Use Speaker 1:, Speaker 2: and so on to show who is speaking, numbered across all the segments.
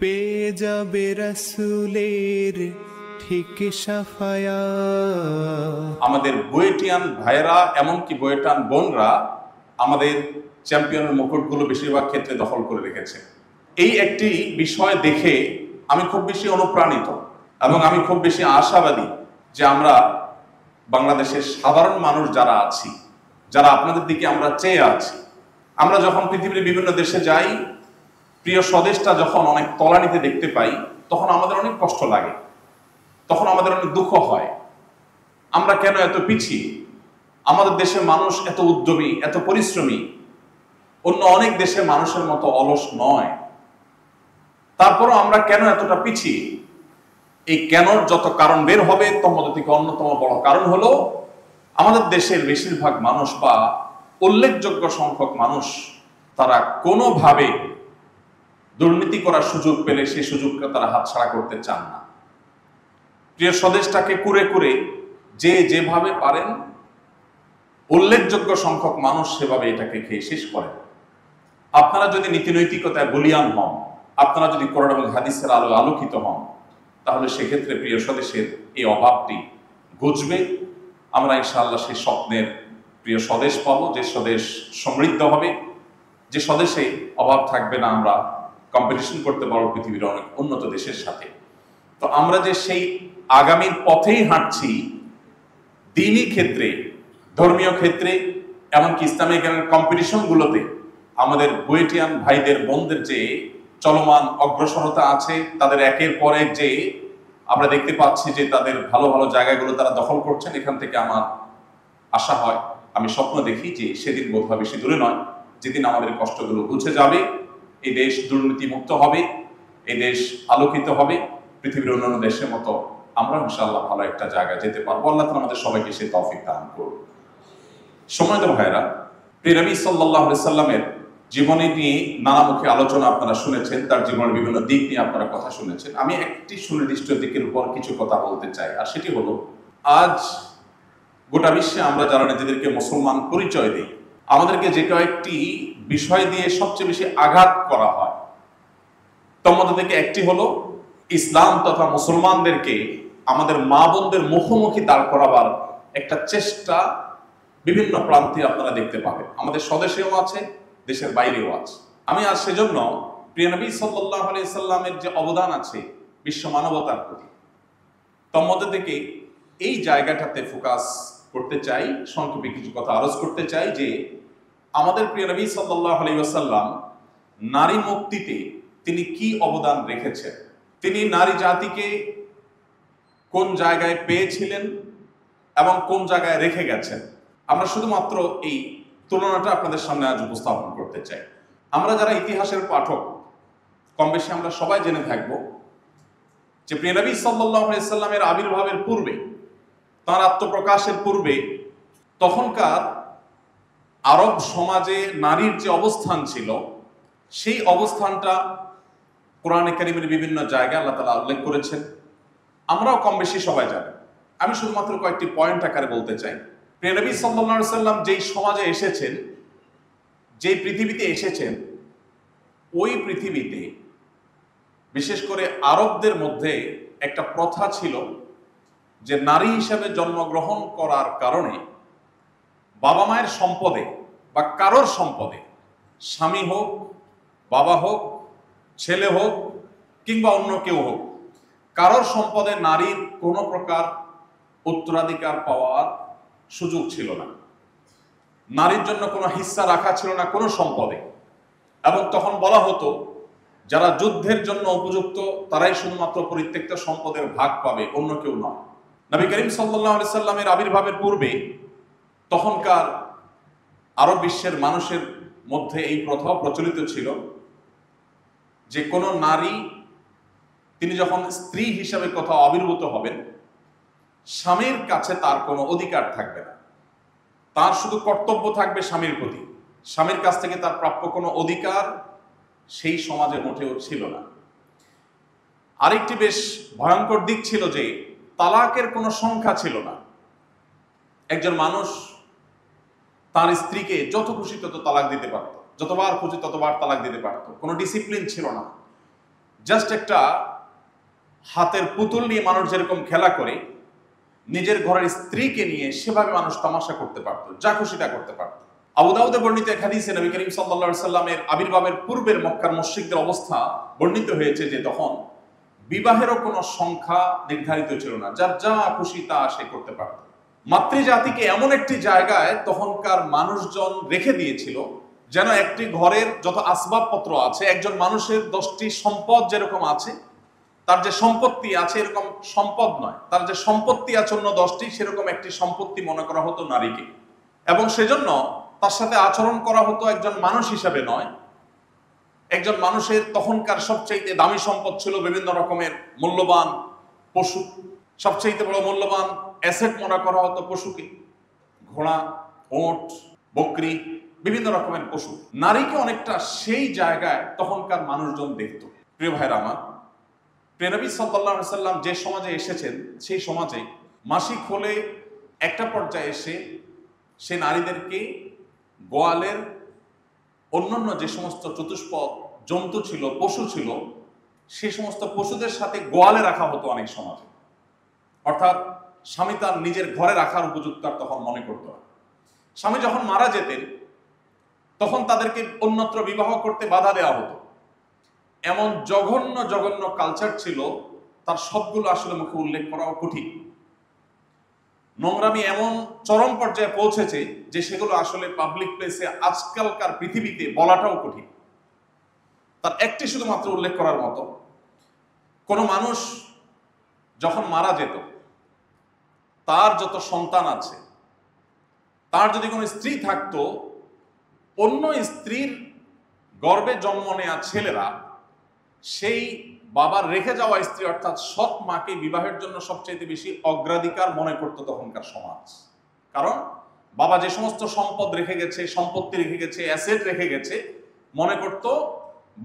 Speaker 1: পেয়ে যাবে রাসূলের ঠিক শাফায়াত।
Speaker 2: আমাদের বুয়েটিয়ান ভাইয়েরা এমনকি বুয়েটান বোনরা আমাদের চ্যাম্পিয়নের মুকুটগুলো বেশিরভাগ ক্ষেত্রে দখল করে রেখেছে। এই একটি বিষয় দেখে আমি খুব বেশি অনুপ্রাণিত এবং আমি খুব বেশি আশাবাদী যে আমরা বাংলাদেশের সাধারণ মানুষ যারা আছি, যারা আপনাদের দিকে আমরা চেয়ে আছি, আমরা যখন পৃথিবীর বিভিন্ন দেশে যাই, প্রিয় স্বদেশটা যখন অনেক তলানিতে দেখতে পাই, তখন আমাদের অনেক কষ্ট লাগে, তখন আমাদের অনেক দুঃখ হয়। আমরা কেন এত পিছিয়ে? আমাদের দেশের মানুষ এত উদ্যমী, এত পরিশ্রমী, অন্য অনেক দেশের মানুষের মতো অলস নয়। তারপরও আমরা কেন এতটা পিছিয়ে? এই কেনর যত কারণ বের হবে, তোর মধ্যে থেকে অন্যতম বড় কারণ হলো আমাদের দেশের বেশিরভাগ মানুষ বা উল্লেখযোগ্য সংখ্যক মানুষ তারা কোনোভাবে দুর্নীতি করার সুযোগ পেলে সেই সুযোগটা তারা হাতছাড়া করতে চান না। প্রিয় স্বদেশটাকে কুরে কুরে যে যেভাবে পারেন, উল্লেখযোগ্য সংখ্যক মানুষ সেভাবে এটাকে খেয়ে শেষ করেন। আপনারা যদি নীতিনৈতিকতায় বলিয়ান হন, আপনারা যদি কোরআন এবং হাদিসের আলো আলোকিত হন, তাহলে সেক্ষেত্রে প্রিয় স্বদেশের এই অভাবটি ঘুচবে। আমরা ইনশাআল্লাহ সেই স্বপ্নের প্রিয় স্বদেশ পাবো, যে স্বদেশ সমৃদ্ধ হবে, যে স্বদেশে অভাব থাকবে না। আমরা কম্পিটিশন করতে পারবো পৃথিবীর অনেক উন্নত দেশের সাথে। তো আমরা যে সেই আগামীর পথেই হাঁটছি, দিনই ক্ষেত্রে, ধর্মীয় ক্ষেত্রে, এমনকি ইসলামিক কম্পিটিশনগুলোতে আমাদের বুয়েটিয়ান ভাইদের বোনদের যে চলমান অগ্রসরতা আছে, তাদের একের পর এক যে আমরা দেখতে পাচ্ছি যে তাদের ভালো ভালো জায়গাগুলো তারা দখল করছেন, এখান থেকে আমার আশা হয়, আমি স্বপ্ন দেখি যে সেদিন বোধহয় বেশি দূরে নয়, যেদিন আমাদের কষ্টগুলো ঘুচে যাবে, এই দেশ দুর্নীতিমুক্ত হবে, এই দেশ আলোকিত হবে, পৃথিবীর অন্যান্য দেশের মতো আমরা ইনশাআল্লাহ ভালো একটা জায়গায় যেতে পারবো। আল্লাহ তাআলা আমাদের সবাইকে সেই তৌফিক দান করুন। সম্মানিত ভাইরা, প্রিয় নবী সাল্লাল্লাহু আলাইহি সাল্লামের জীবনী নিয়ে নানামুখী আলোচনা আপনারা শুনেছেন, তার জীবনের বিভিন্ন দিক নিয়ে আপনারা কথা শুনেছেন। আমি একটি সুনির্দিষ্ট দিকের উপর কিছু কথা বলতে চাই, আর সেটি হলো, আজ গোটা বিশ্বে আমরা যারা নিজেদেরকে মুসলমান পরিচয় দিই, আমাদেরকে যে কয়েকটি বিষয় দিয়ে সবচেয়ে বেশি আঘাত করা হয়, তার মধ্যে থেকে একটি হলো ইসলাম তথা মুসলমানদেরকে আমাদের মা বোনদের মুখোমুখি দাঁড় করাবার একটা চেষ্টা বিভিন্ন প্রান্তে আপনারা দেখতে পাবেন। আমাদের স্বদেশেও আছে, দেশের বাইরেও আছে। আমি আজ সেজন্য প্রিয় নবী সাল্লাল্লাহু আলাইহি সাল্লামের যে অবদান আছে বিশ্ব মানবতার প্রতি, তার মধ্যে থেকে এই জায়গাটাতে ফোকাস করতে চাই, সংক্ষেপে কিছু কথা আরজ করতে চাই যে আমাদের প্রিয় নবী সাল্লাল্লাহু আলাইহি ওয়াসাল্লাম নারী মুক্তিতে তিনি কি অবদান রেখেছেন, তিনি নারী জাতিকে কোন জায়গায় পেয়েছিলেন এবং কোন জায়গায় রেখে গেছেন। আমরা শুধুমাত্র এই তুলনাটা আপনাদের সামনে আজ উপস্থাপন করতে চাই। আমরা যারা ইতিহাসের পাঠক, কম বেশি আমরা সবাই জেনে থাকব যে প্রিয় নবী সাল্লাল্লাহু আলাইহি সাল্লামের আবির্ভাবের পূর্বে, তাঁর আত্মপ্রকাশের পূর্বে, তখনকার আরব সমাজে নারীর যে অবস্থান ছিল, সেই অবস্থানটা কোরআনে কারীমের বিভিন্ন জায়গায় আল্লাহ তাআলা উল্লেখ করেছেন। আমরাও কম বেশি সবাই জানি। আমি শুধুমাত্র কয়েকটি পয়েন্ট আকারে বলতে চাই। প্রিয় নবী সাল্লাল্লাহু আলাইহি সাল্লাম যেই সমাজে এসেছেন, যেই পৃথিবীতে এসেছেন, ওই পৃথিবীতে বিশেষ করে আরবদের মধ্যে একটা প্রথা ছিল যে নারী হিসেবে জন্মগ্রহণ করার কারণে বাবা মায়ের সম্পদে বা কারোর সম্পদে, স্বামী হোক, বাবা হোক, ছেলে হোক কিংবা অন্য কেউ হোক, কারোর সম্পদে নারীর কোনো প্রকার উত্তরাধিকার পাওয়ার সুযোগ ছিল না। নারীর জন্য কোনো হিস্সা রাখা ছিল না কোনো সম্পদে। এবং তখন বলা হতো যারা যুদ্ধের জন্য উপযুক্ত তারাই শুধুমাত্র পরিত্যক্ত সম্পদের ভাগ পাবে, অন্য কেউ নয়। নবী করিম সাল্লাল্লাহু আলাইহি সাল্লামের আবির্ভাবের পূর্বে তখনকার আরব বিশ্বের মানুষের মধ্যে এই প্রথা প্রচলিত ছিল যে কোনো নারী তিনি যখন স্ত্রী হিসাবে কোথাও আবির্ভূত হবেন, স্বামীর কাছে তার কোনো অধিকার থাকবে না, তার শুধু কর্তব্য থাকবে স্বামীর প্রতি। স্বামীর কাছ থেকে তার প্রাপ্য কোনো অধিকার সেই সমাজে মোটেও ছিল না। আরেকটি বেশ ভয়ঙ্কর দিক ছিল যে তালাকের কোনো সংখ্যা ছিল না। একজন মানুষ তার স্ত্রীকে যত খুশি তত তালাক দিতে পারত, যতবার খুশি ততবার তালাক দিতে পারত, কোনো ডিসিপ্লিন ছিল না। জাস্ট একটা হাতের পুতুল নিয়ে মানুষ যেরকম খেলা করে, নিজের ঘরের স্ত্রীকে নিয়ে সেভাবে মানুষ তামাশা করতে পারত, যা খুশি তা করতে পারত। আবু দাউদে বর্ণিত এক হাদিসে নবী করিম সাল্লাল্লাহু আলাইহি সাল্লামের আবির্ভাবের পূর্বের মক্কার মুশরিকদের অবস্থা বর্ণিত হয়েছে যে তখন বিবাহেরও কোনো সংখ্যা নির্ধারিত ছিল না, যার যা খুশি তা সে করতে পারত। মাতৃজাতিকে এমন একটি জায়গায় তখনকার মানুষজন রেখে দিয়েছিল যেন একটি ঘরের যত আসবাবপত্র আছে, একজন মানুষের 10টি সম্পদ যেরকম আছে, তার যে সম্পত্তি আছে এরকম সম্পদ নয়, তার যে সম্পত্তি আছে অন্য 10টি, সেরকম একটি সম্পত্তি মনে করা হতো নারীকে। এবং সেজন্য তার সাথে আচরণ করা হতো একজন মানুষ হিসাবে নয়, একজন মানুষের তখনকার সবচাইতে দামি সম্পদ ছিল বিভিন্ন রকমের মূল্যবান পশু। সবচাইতে বড় মূল্যবান অ্যাসেট মনে করা হতো পশুকে, ঘোড়া, ওট, বকরি, বিভিন্ন রকমের পশু। নারীকে অনেকটা সেই জায়গায় তখনকার মানুষজন দেখত। প্রিয় ভাইরা আমার, প্রিয় নবী সাল্লাল্লাহু আলাইহি সাল্লাম যে সমাজে এসেছেন সেই সমাজে মাসিক হলে একটা পর্যায়ে এসে সে নারীদেরকে গোয়ালের অন্যান্য যে সমস্ত চতুষ্পদ জন্তু ছিল, পশু ছিল, সেই সমস্ত পশুদের সাথে গোয়ালে রাখা হতো অনেক সমাজে। অর্থাৎ স্বামী তার নিজের ঘরে রাখার উপযুক্ত আর তখন মনে করত না। স্বামী যখন মারা যেতেন তখন তাদেরকে অন্যত্র বিবাহ করতে বাধা দেওয়া হতো। এমন জঘন্য জঘন্য কালচার ছিল, তার সবগুলো আসলে মুখে উল্লেখ করাও কঠিন। নোংরামি এমন চরম পর্যায়ে পৌঁছেছে যে সেগুলো আসলে পাবলিক প্লেসে আজকালকার পৃথিবীতে বলাটাও কঠিন। তার একটি শুধুমাত্র উল্লেখ করার মতো, কোনো মানুষ যখন মারা যেত, তার যত সন্তান আছে, তার যদি কোনো স্ত্রী থাকতো, অন্য স্ত্রীর গর্ভে জন্ম নেয়া ছেলেরা সেই বাবার রেখে যাওয়া স্ত্রী অর্থাৎ সৎ মাকে বিবাহের জন্য সবচেয়ে বেশি অগ্রাধিকার মনে করতো তখনকার সমাজ। কারণ বাবা যে সমস্ত সম্পদ রেখে গেছে, সম্পত্তি রেখে গেছে, অ্যাসেট রেখে গেছে, মনে করতো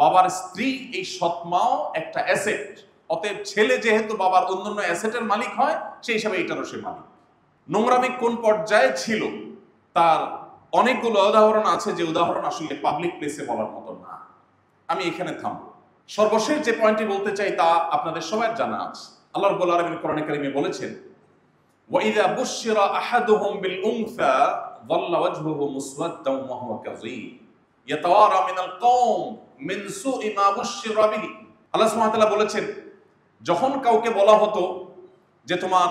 Speaker 2: বাবার স্ত্রী এই সৎ মাও একটা অ্যাসেট, অতএব ছেলে যেহেতু বাবার অন্যান্য অ্যাসেটের মালিক হয়, সেই হিসাবে এটারও সে মালিক। নোংরামি কোন পর্যায়ে ছিল তার অনেকগুলো উদাহরণ আছে, যে উদাহরণ আসলে পাবলিক প্লেসে বলার মতো না। আমি এখানে থামবো। সর্বশেষ যে পয়েন্টটি বলতে চাই তা আপনাদের সবার জানা আছে। আল্লাহ রাব্বুল আলামিন কোরআনে কারিমে বলেছেন, ওয়াইযা বুশশিরা আহাদুহুম বিল উনসা যাল্লা ওয়াজহুহু মুসওয়াদ্দান ওয়া হুয়া কাযীম ইয়াতাওয়ারা মিনাল কওম মিন সুই মা বুশশিরা বিহি। আল্লাহ সুবহানাহু ওয়া তাআলা বলেছেন, যখন কাউকে বলা হতো যে তোমার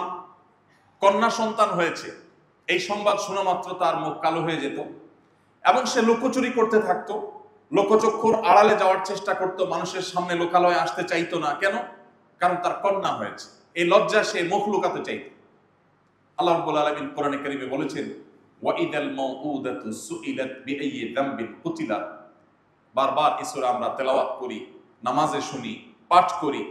Speaker 2: কন্যা সন্তান হয়েছে, এই সংবাদ শোনা মাত্র তার মুখ কালো হয়ে যেত এবং সে লুকোচুরি করতে থাকতো, লোকচক্ষুর আড়ালে যাওয়ার চেষ্টা করত, মানুষের সামনে লোকালয়ে আসতে চাইতো না। কেন? কারণ তার কন্যা হয়েছে, এই লজ্জা সে মুখ লুকাতে চাইত। আল্লাহ রাব্বুল আলামিন কোরআনে কারিমে বলেছেন, ওয়াইদাল মাউউদাতু সুইলাত বিআইয়ি যামবিন কুতিলাত। বারবার এই সূরা আমরা তেলাওয়াত করি, নামাজে শুনি, পাঠ করি।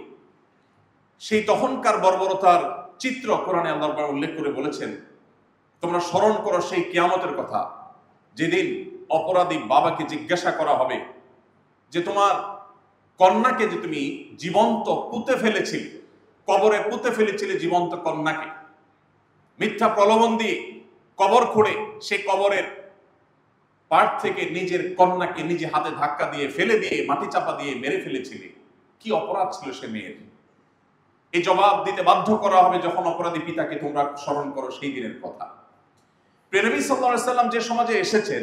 Speaker 2: সেই তখনকার বর্বরতার চিত্র কোরআনে আল্লাহ রাব্বুল উল্লেখ করে বলেছেন, তোমরা স্মরণ করো সেই কিয়ামতের কথা, যেদিন অপরাধী বাবাকে জিজ্ঞাসা করা হবে যে তোমার কন্যাকে যে তুমি জীবন্ত পুঁতে ফেলেছিলে, কবরে পুঁতে ফেলেছিলে জীবন্ত কন্যাকে, মিথ্যা প্রলোভন দিয়ে কবর খুঁড়ে সেই কবরের পাড় থেকে নিজের কন্যাকে নিজে হাতে ধাক্কা দিয়ে ফেলে দিয়ে মাটি চাপা দিয়ে মেরে ফেলেছিলে, কি অপরাধ ছিল সে মেয়ের? এই জবাব দিতে বাধ্য করা হবে যখন অপরাধী পিতাকে তোমরা স্মরণ করো সেই দিনের কথা। প্রিয় নবী সাল্লাল্লাহু আলাইহি সাল্লাম যে সমাজে এসেছেন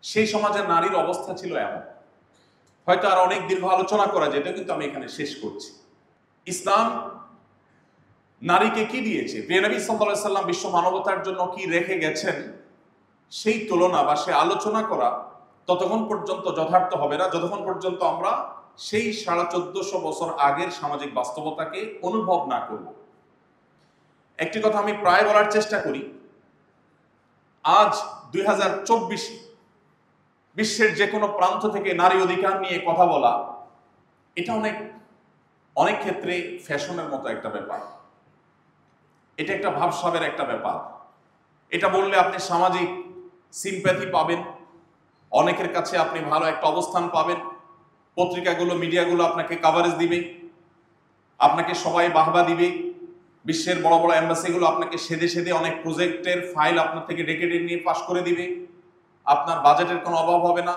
Speaker 2: সেই সমাজের নারীর অবস্থা ছিল এমন, হয়তো আর অনেক দীর্ঘ আলোচনা করা যেত, কিন্তু আমি এখানে শেষ করছি। ইসলাম নারীকে কি দিয়েছে, প্রিয় নবী সাল্লাল্লাহু আলাইহি সাল্লাম বিশ্ব মানবতার জন্য কি রেখে গেছেন, সেই তুলনা বা সে আলোচনা করা ততক্ষণ পর্যন্ত যথার্থ হবে না যতক্ষণ পর্যন্ত আমরা সেই 1450 বছর আগের সামাজিক বাস্তবতাকে অনুভব না করব। একটি কথা আমি প্রায় বলার চেষ্টা করি, আজ 2024 বিশ্বের যে কোনো প্রান্ত থেকে নারী অধিকার নিয়ে কথা বলা, এটা অনেক ক্ষেত্রে ফ্যাশনের মতো একটা ব্যাপার, এটা একটা ভাবসাবের একটা ব্যাপার। এটা বললে আপনি সামাজিক সিম্প্যাথি পাবেন, অনেকের কাছে আপনি ভালো একটা অবস্থান পাবেন, পত্রিকাগুলো মিডিয়াগুলো আপনাকে কাভারেজ দিবে, আপনাকে সবাই বাহবা দিবে, বিশ্বের বড় বড় এম্বাসিগুলো আপনাকে সেদে সেদে অনেক প্রজেক্টের ফাইল আপনার থেকে ডেকে নিয়ে পাস করে দিবে, আপনার বাজেটের কোনো অভাব হবে না।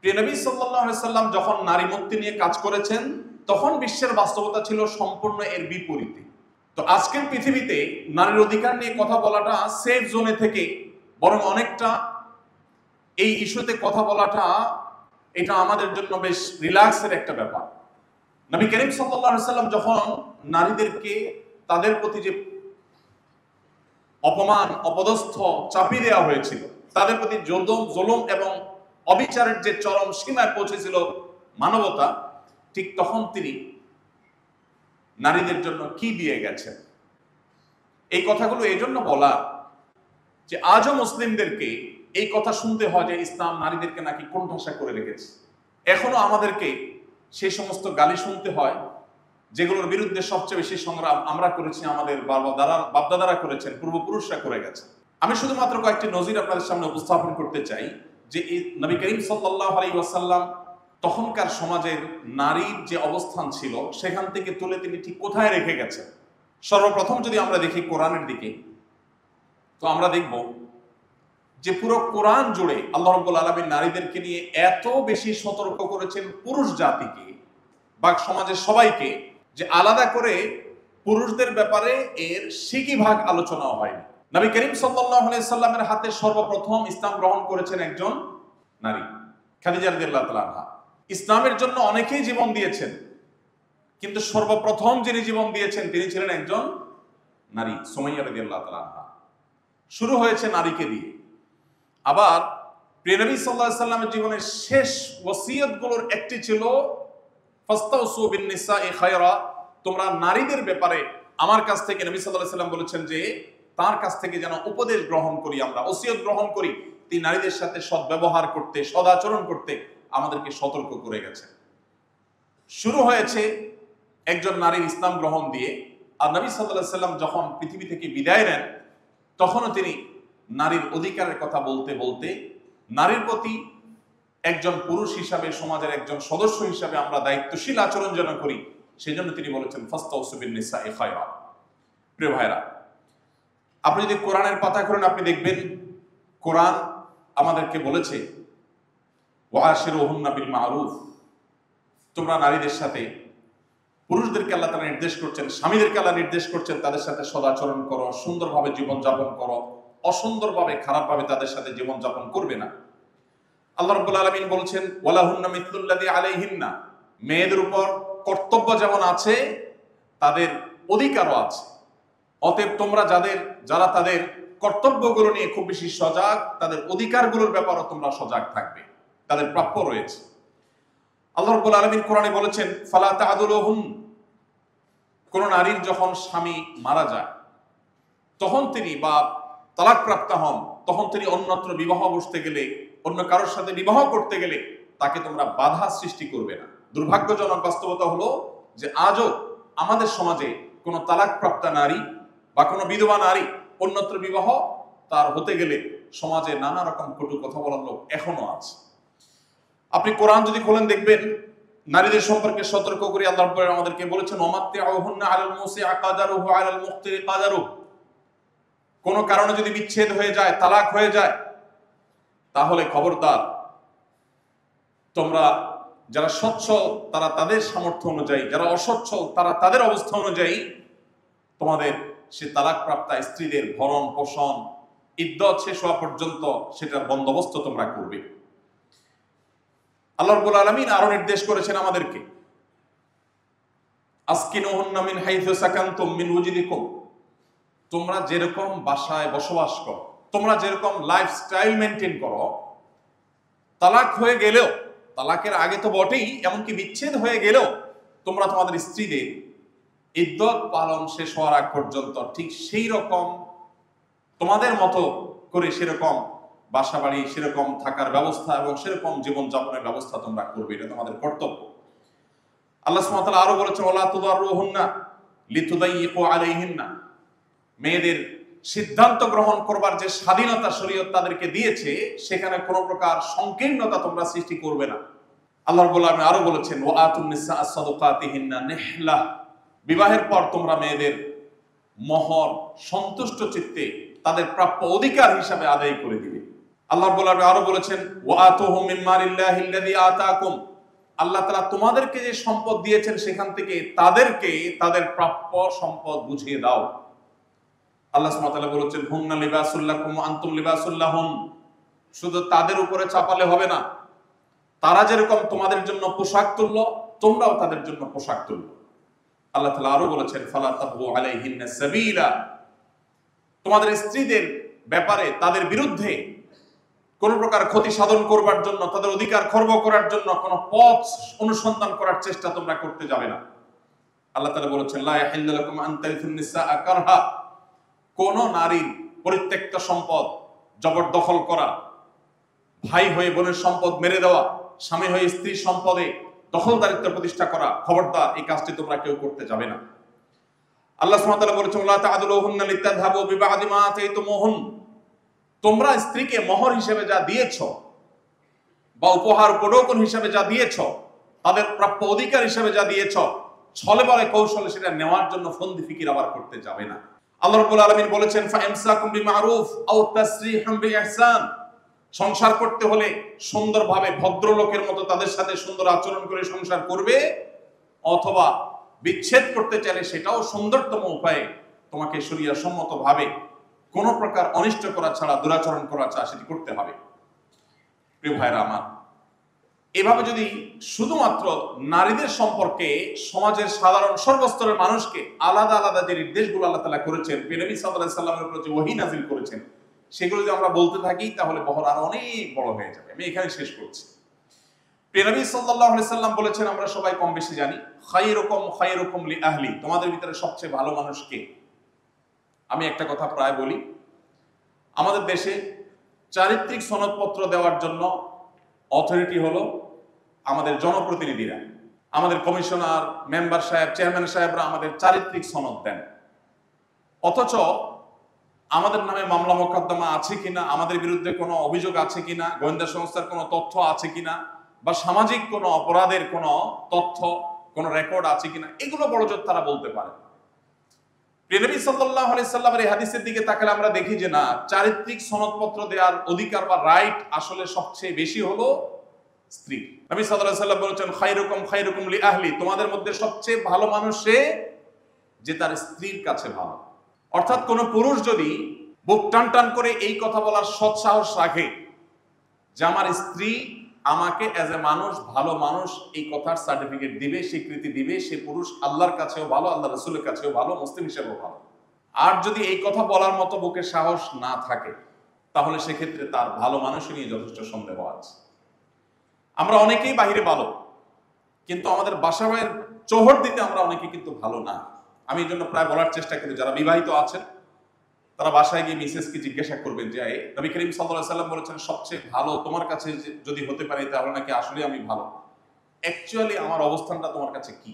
Speaker 2: প্রিয় নবী সাল্লাল্লাহু আলাইহি সাল্লাম যখন নারী মুক্তি নিয়ে কাজ করেছেন, তখন বিশ্বের বাস্তবতা ছিল সম্পূর্ণ এর বিপরীতে। তো আজকের পৃথিবীতে নারীর অধিকার নিয়ে কথা বলাটা সেফ জোনে থেকে বরং অনেকটা এই ইস্যুতে কথা বলাটা এটা আমাদের জন্য বেশ রিল্যাক্সের একটা ব্যাপার। নবী করিম সাল্লাল্লাহু আলাইহি সাল্লাম যখন নারীদেরকে তাদের প্রতি যে অপমান অপদস্থ চাপিয়ে দেওয়া হয়েছিল, তাদের প্রতি জুলুম এবং অবিচারের যে চরম সীমায় পৌঁছেছিল মানবতা, ঠিক তখন তিনি নারীদের জন্য কি দিয়ে গেছেন। এই কথাগুলো এই জন্য বলা যে আজও মুসলিমদেরকে এই কথা শুনতে হয় যে ইসলাম নারীদেরকে নাকি কোণঠাসা করে রেখেছে। এখনো আমাদেরকে সেই সমস্ত গালি শুনতে হয় যেগুলোর বিরুদ্ধে সবচেয়ে বেশি সংগ্রাম আমরা করেছি, আমাদের বাপদাদারা করেছেন, পূর্বপুরুষরা করে গেছে। আমি শুধুমাত্র কয়েকটি নজির আপনাদের সামনে উপস্থাপন করতে চাই যে এই নবী করিম সাল্লাল্লাহু আলাইহি ওয়াসাল্লাম তখনকার সমাজের নারীর যে অবস্থান ছিল সেখান থেকে তুলে তিনি ঠিক কোথায় রেখে গেছেন। সর্বপ্রথম যদি আমরা দেখি কোরআনের দিকে, তো আমরা দেখব যে পুরো কোরআন জুড়ে আল্লাহ রাব্বুল আলামিন নারীদেরকে নিয়ে এত বেশি সতর্ক করেছেন পুরুষ জাতিকে বা সমাজের সবাইকে, যে আলাদা করে পুরুষদের ব্যাপারে এর সিকি ভাগ আলোচনাও হয়নি। নবী করিম সাল্লাল্লাহু আলাইহি সাল্লামের হাতে সর্বপ্রথম ইসলাম গ্রহণ করেছেন একজন নারী, খাদিজা রাদিয়াল্লাহু তাআলা আনহা। ইসলামের জন্য অনেকেই জীবন দিয়েছেন, কিন্তু সর্বপ্রথম যিনি জীবন দিয়েছেন তিনি ছিলেন একজন নারী, সুমাইয়া রাদিয়াল্লাহু তাআলা আনহা। শুরু হয়েছে নারীকে দিয়ে। আবার প্রিয় নবী সাল্লাল্লাহু আলাইহি সাল্লামের জীবনের শেষ ওসিয়তগুলোর একটি ছিল ফাস্তাউসু বিন নিসাই খায়রা, তোমরা নারীদের ব্যাপারে আমার কাছ থেকে, নবী সাল্লাল্লাহু আলাইহি সাল্লাম বলেছেন যে তার কাছ থেকে যেন উপদেশ গ্রহণ করি, আমরা ওসিয়ত গ্রহণ করি। তিনি নারীদের সাথে সদ্ব্যবহার করতে, সদাচরণ করতে আমাদেরকে সতর্ক করে গেছেন। শুরু হয়েছে একজন নারীর ইসলাম গ্রহণ দিয়ে। আর নবী সাল্লাল্লাহু আলাইহি সাল্লাম যখন পৃথিবী থেকে বিদায় নেন, তখনও তিনি নারীর অধিকারের কথা বলতে বলতে নারীর প্রতি একজন পুরুষ হিসাবে, সমাজের একজন সদস্য হিসাবে আমরা দায়িত্বশীল আচরণ যেন করি, সেই জন্য তিনি বলেছেন ফাস্তাউসু বিন নিসাই খায়রা। প্রিয় ভাইরা, আপনি যদি কোরআনের পাতা করেন আপনি দেখবেন কোরআন আমাদেরকে বলেছে ওয়াশিরুহুন্না বিল মারুফ, তোমরা নারীদের সাথে, পুরুষদেরকে আল্লাহ তাআলা নির্দেশ করছেন, স্বামীদেরকে আল্লাহ নির্দেশ করছেন তাদের সাথে সদাচরণ করো, সুন্দরভাবে জীবনযাপন করো, অসুন্দরভাবে খারাপভাবে তাদের সাথে জীবনযাপন করবে না। আল্লাহ রাব্বুল আলামিন বলছেন ওয়ালাহুন্না মিসলুল্লাযী আলাইহিন্না, মেয়েদের উপর কর্তব্য যেমন আছে তাদের অধিকারও আছে। অতএব তোমরা যারা তাদের কর্তব্যগুলো নিয়ে খুব বেশি সজাগ, তাদের অধিকারগুলোর ব্যাপারেও তোমরা সজাগ থাকবে, তাদের প্রাপ্য রয়েছে। আল্লাহ রাব্বুল আলামিন কোরআনে বলেছেন ফালা তা'দুলুহুন, কোন নারীর যখন স্বামী মারা যায় তখন তিনি বা তালাকপ্রাপ্ত হন, তখন তিনি অন্যত্র বিবাহ বসতে গেলে, অন্য কারোর সাথে বিবাহ করতে গেলে তাকে তোমরা বাধা সৃষ্টি করবে না। দুর্ভাগ্যজনক বাস্তবতা হলো যে আজও আমাদের সমাজে কোনো তালাকপ্রাপ্ত নারী বা কোনো বিধবা নারী অন্যত্র বিবাহ তার হতে গেলে সমাজে নানা রকম কটু কথা বলার লোক এখনো আছে। আপনি কোরআন যদি খোলেন দেখবেন নারীদের সম্পর্কে সতর্ক করে আল্লাহ রাব্বুল আমাদেরকে বলেছেন ওমাত্তিউহুন্না আলাল মুসিআ কাদারুহু আলাল মুকতিরি কাদারুহু, কোন কারণে যদি বিচ্ছেদ হয়ে যায়, তালাক হয়ে যায়, তাহলে খবরদার তোমরা যারা সচ্ছল তারা তাদের সামর্থ্য অনুযায়ী, যারা অসচ্ছল তারা তাদের অবস্থা অনুযায়ী তোমাদের সে তালাকপ্রাপ্তা স্ত্রীদের ভরণ পোষণ, ইদ্দত শেষ হওয়া পর্যন্ত সেটার বন্দোবস্ত তোমরা করবে। আল্লাহ রাব্বুল আলামিন আরো নির্দেশ করেছেন আমাদেরকে আসকিনুহুন্না মিন হাইথু সাকানতুম মিন ওয়াজিদিকুম, তোমরা যেরকম বাসায় বসবাস করো, তোমরা যেরকম লাইফস্টাইল মেনটেন করো, তালাক হয়ে গেলেও, তালাকের আগে তো বটেই, এমনকি বিচ্ছেদ হয়ে গেলেও তোমরা তোমাদের স্ত্রীদের ইদ্দত পালন শেষ হওয়ার আগ পর্যন্ত ঠিক সেই রকম তোমাদের মতো করে সেরকম বাসা বাড়ি, সেরকম থাকার ব্যবস্থা এবং সেরকম জীবনযাপনের ব্যবস্থা তোমরা করবে, এটা তোমাদের কর্তব্য। আল্লাহ সুবহানাহু ওয়া তাআলা আরো বলেছেন ওয়ালা তুদাররুহুন্না লিতুদাইয়িকু আলাইহিন্না, মেয়েদের সিদ্ধান্ত গ্রহণ করবার যে স্বাধীনতা শরীয়ত তাদেরকে দিয়েছে সেখানে কোনো প্রকার সংকীর্ণতা তোমরা সৃষ্টি করবে না। আল্লাহ রাব্বুল আলামিন আরো বলেছেন ওয়া আতুন নিসা সাদাকাতিহিন্না নিহলা, বিবাহের পর তোমরা মেয়েদের মহর সন্তুষ্ট চিত্তে তাদের প্রাপ্য অধিকার হিসাবে আদায় করে দিবে। আল্লাহ আরো বলেছেন ওয়াতুহু মিম্মালিল্লাহিল্লাযী আতাকুম, আল্লাহ তাআলা তোমাদেরকে যে সম্পদ দিয়েছেন সেখান থেকে তাদেরকে তাদের প্রাপ্য সম্পদ বুঝিয়ে দাও। আল্লাহ সুবহানাহু ওয়া তাআলা বলেছেন হুন্না লিবাসুল লাকুম ওয়া আনতুম লিবাসুল লাহুম, শুধু তাদের উপরে চাপালে হবে না, তারা যেরকম তোমাদের জন্য পোশাক তুললো তোমরাও তাদের জন্য পোশাক তুললো। আল্লাহ তাআলা আরো বলেছেন ফালা তাবগু আলাইহিন্না সাবিলা, তোমাদের স্ত্রীদের ব্যাপারে তাদের বিরুদ্ধে কোন প্রকার ক্ষতি সাধন করবার জন্য, তাদের অধিকার খর্ব করার জন্য কোন পথ অনুসন্ধান করার চেষ্টা তোমরা করতে যাবে না। আল্লাহ তাআলা বলেছেন লা ইয়াহিল্লু লাকুম আন তারিথুন নিসাআ কারহা, কোন নারীর পরিত্যক্ত সম্পদ জবরদখল করা, ভাই হয়ে বোনের সম্পদ মেরে দেওয়া, স্বামী হয়ে স্ত্রীর সম্পদে দখলদারিত্ব প্রতিষ্ঠা করা, খবরদার এই কাজটি তোমরা কেউ করতে যাবে না। আল্লাহ সুবহানাহু ওয়া তাআলা বলেছেন লা তা'দুলুহুন্না লিতাযহাবু বিবা'দি মা আতাইতুমুহুন, তোমরা স্ত্রীকে মোহর হিসেবে যা দিয়েছ বা উপহার উপঢৌকন হিসেবে যা দিয়েছ, তাদের প্রাপ্য অধিকার হিসেবে যা দিয়েছ, ছলে বলে কৌশলে সেটা নেওয়ার জন্য ফন্দি ফিকির আবার করতে যাবে না। আল্লাহ রাব্বুল আলামিন বলেছেন ফাইমসাকুম বিমারুফ আও তাসরিহুম বিইহসান, সংসার করতে হলে সুন্দরভাবে ভদ্রলোকের মতো তাদের সাথে সুন্দর আচরণ করে সংসার করবে, অথবা বিচ্ছেদ করতে চাইলে সেটাও সুন্দরতম উপায়ে তোমাকে শরিয়া সম্মতভাবে কোন প্রকার অনিষ্ট করা ছাড়া, দুরাচরণ করা ছাড়া সেটি করতে হবে। প্রিয় ভাইরা আমার, এভাবে যদি শুধুমাত্র নারীদের সম্পর্কে সমাজের সাধারণ সর্বস্তরের মানুষকে আলাদা আলাদা যে নির্দেশগুলো আল্লাহ তাআলা করেছেন, নবী সাল্লাল্লাহু আলাইহি সাল্লামের উপর যে ওহী নাযিল করেছেন, সেগুলো যদি আমরা বলতে থাকি তাহলে বহর আরো অনেক বড় হয়ে যাবে। আমি এখানে শেষ করছি। নবী সাল্লাল্লাহু আলাইহি সাল্লাম বলেছেন, আমরা সবাই কম বেশি জানি, খায়রুকুম লিআহলি, তোমাদের ভিতরে সবচেয়ে ভালো মানুষ কে? আমি একটা কথা প্রায় বলি, আমাদের দেশে চারিত্রিক সনদপত্র দেওয়ার জন্য অথরিটি হলো আমাদের জনপ্রতিনিধিরা, আমাদের কমিশনার, মেম্বার সাহেব, চেয়ারম্যান সাহেবরা আমাদের চারিত্রিক সনদ দেন। অথচ আমাদের নামে মামলা মোকদ্দমা আছে কিনা, আমাদের বিরুদ্ধে কোনো অভিযোগ আছে কিনা, গোয়েন্দা সংস্থার কোনো তথ্য আছে কিনা, বা সামাজিক কোনো অপরাধের কোনো তথ্য, কোনো রেকর্ড আছে কিনা, এগুলো বড়জোর তারা বলতে পারে। নবী সাল্লাল্লাহু আলাইহি সাল্লামের এই হাদিসের দিকে তাকালে আমরা দেখি যে না, চারিত্রিক সনদপত্র দেওয়ার অধিকার বা রাইট আসলে সবচেয়ে বেশি হলো স্ত্রী। নবী সাল্লাল্লাহু আলাইহি সাল্লাম বলেছেন খায়রুকুম লিআহলি, তোমাদের মধ্যে সবচেয়ে ভালো মানুষ সে যে তার স্ত্রীর কাছে ভালো। অর্থাৎ কোন পুরুষ যদি বুক টান টান করে এই কথা বলার সৎ সাহস রাখে যে আমার স্ত্রী আমাকে এজ এ মানুষ, ভালো মানুষ, এই কথার সার্টিফিকেট দিবে, স্বীকৃতি দিবে, সে পুরুষ আল্লাহর কাছেও ভালো, আল্লাহ রাসূলের কাছেও ভালো, মুসলিম হিসেবেও ভালো। আর যদি এই কথা বলার মতো বুকে সাহস না থাকে, তাহলে সেক্ষেত্রে তার ভালো মানুষ নিয়ে যথেষ্ট সন্দেহ আছে। আমরা অনেকেই বাহিরে ভালো, কিন্তু আমাদের বাসা বাড়ির চোহর দিতে আমরা অনেকে কিন্তু ভালো না। আমি এই জন্য প্রায় বলার চেষ্টা করি, যারা বিবাহিত আছেন তারা বাসায় গিয়ে মিসেসকে জিজ্ঞাসা করবেন যে নবী করিম সাল্লাল্লাহু আলাইহি সাল্লাম বলেছেন সবচেয়ে ভালো তোমার কাছে যদি হতে পারে তাহলে নাকি আসলে আমি ভালো। অ্যাকচুয়ালি আমার অবস্থানটা তোমার কাছে কি,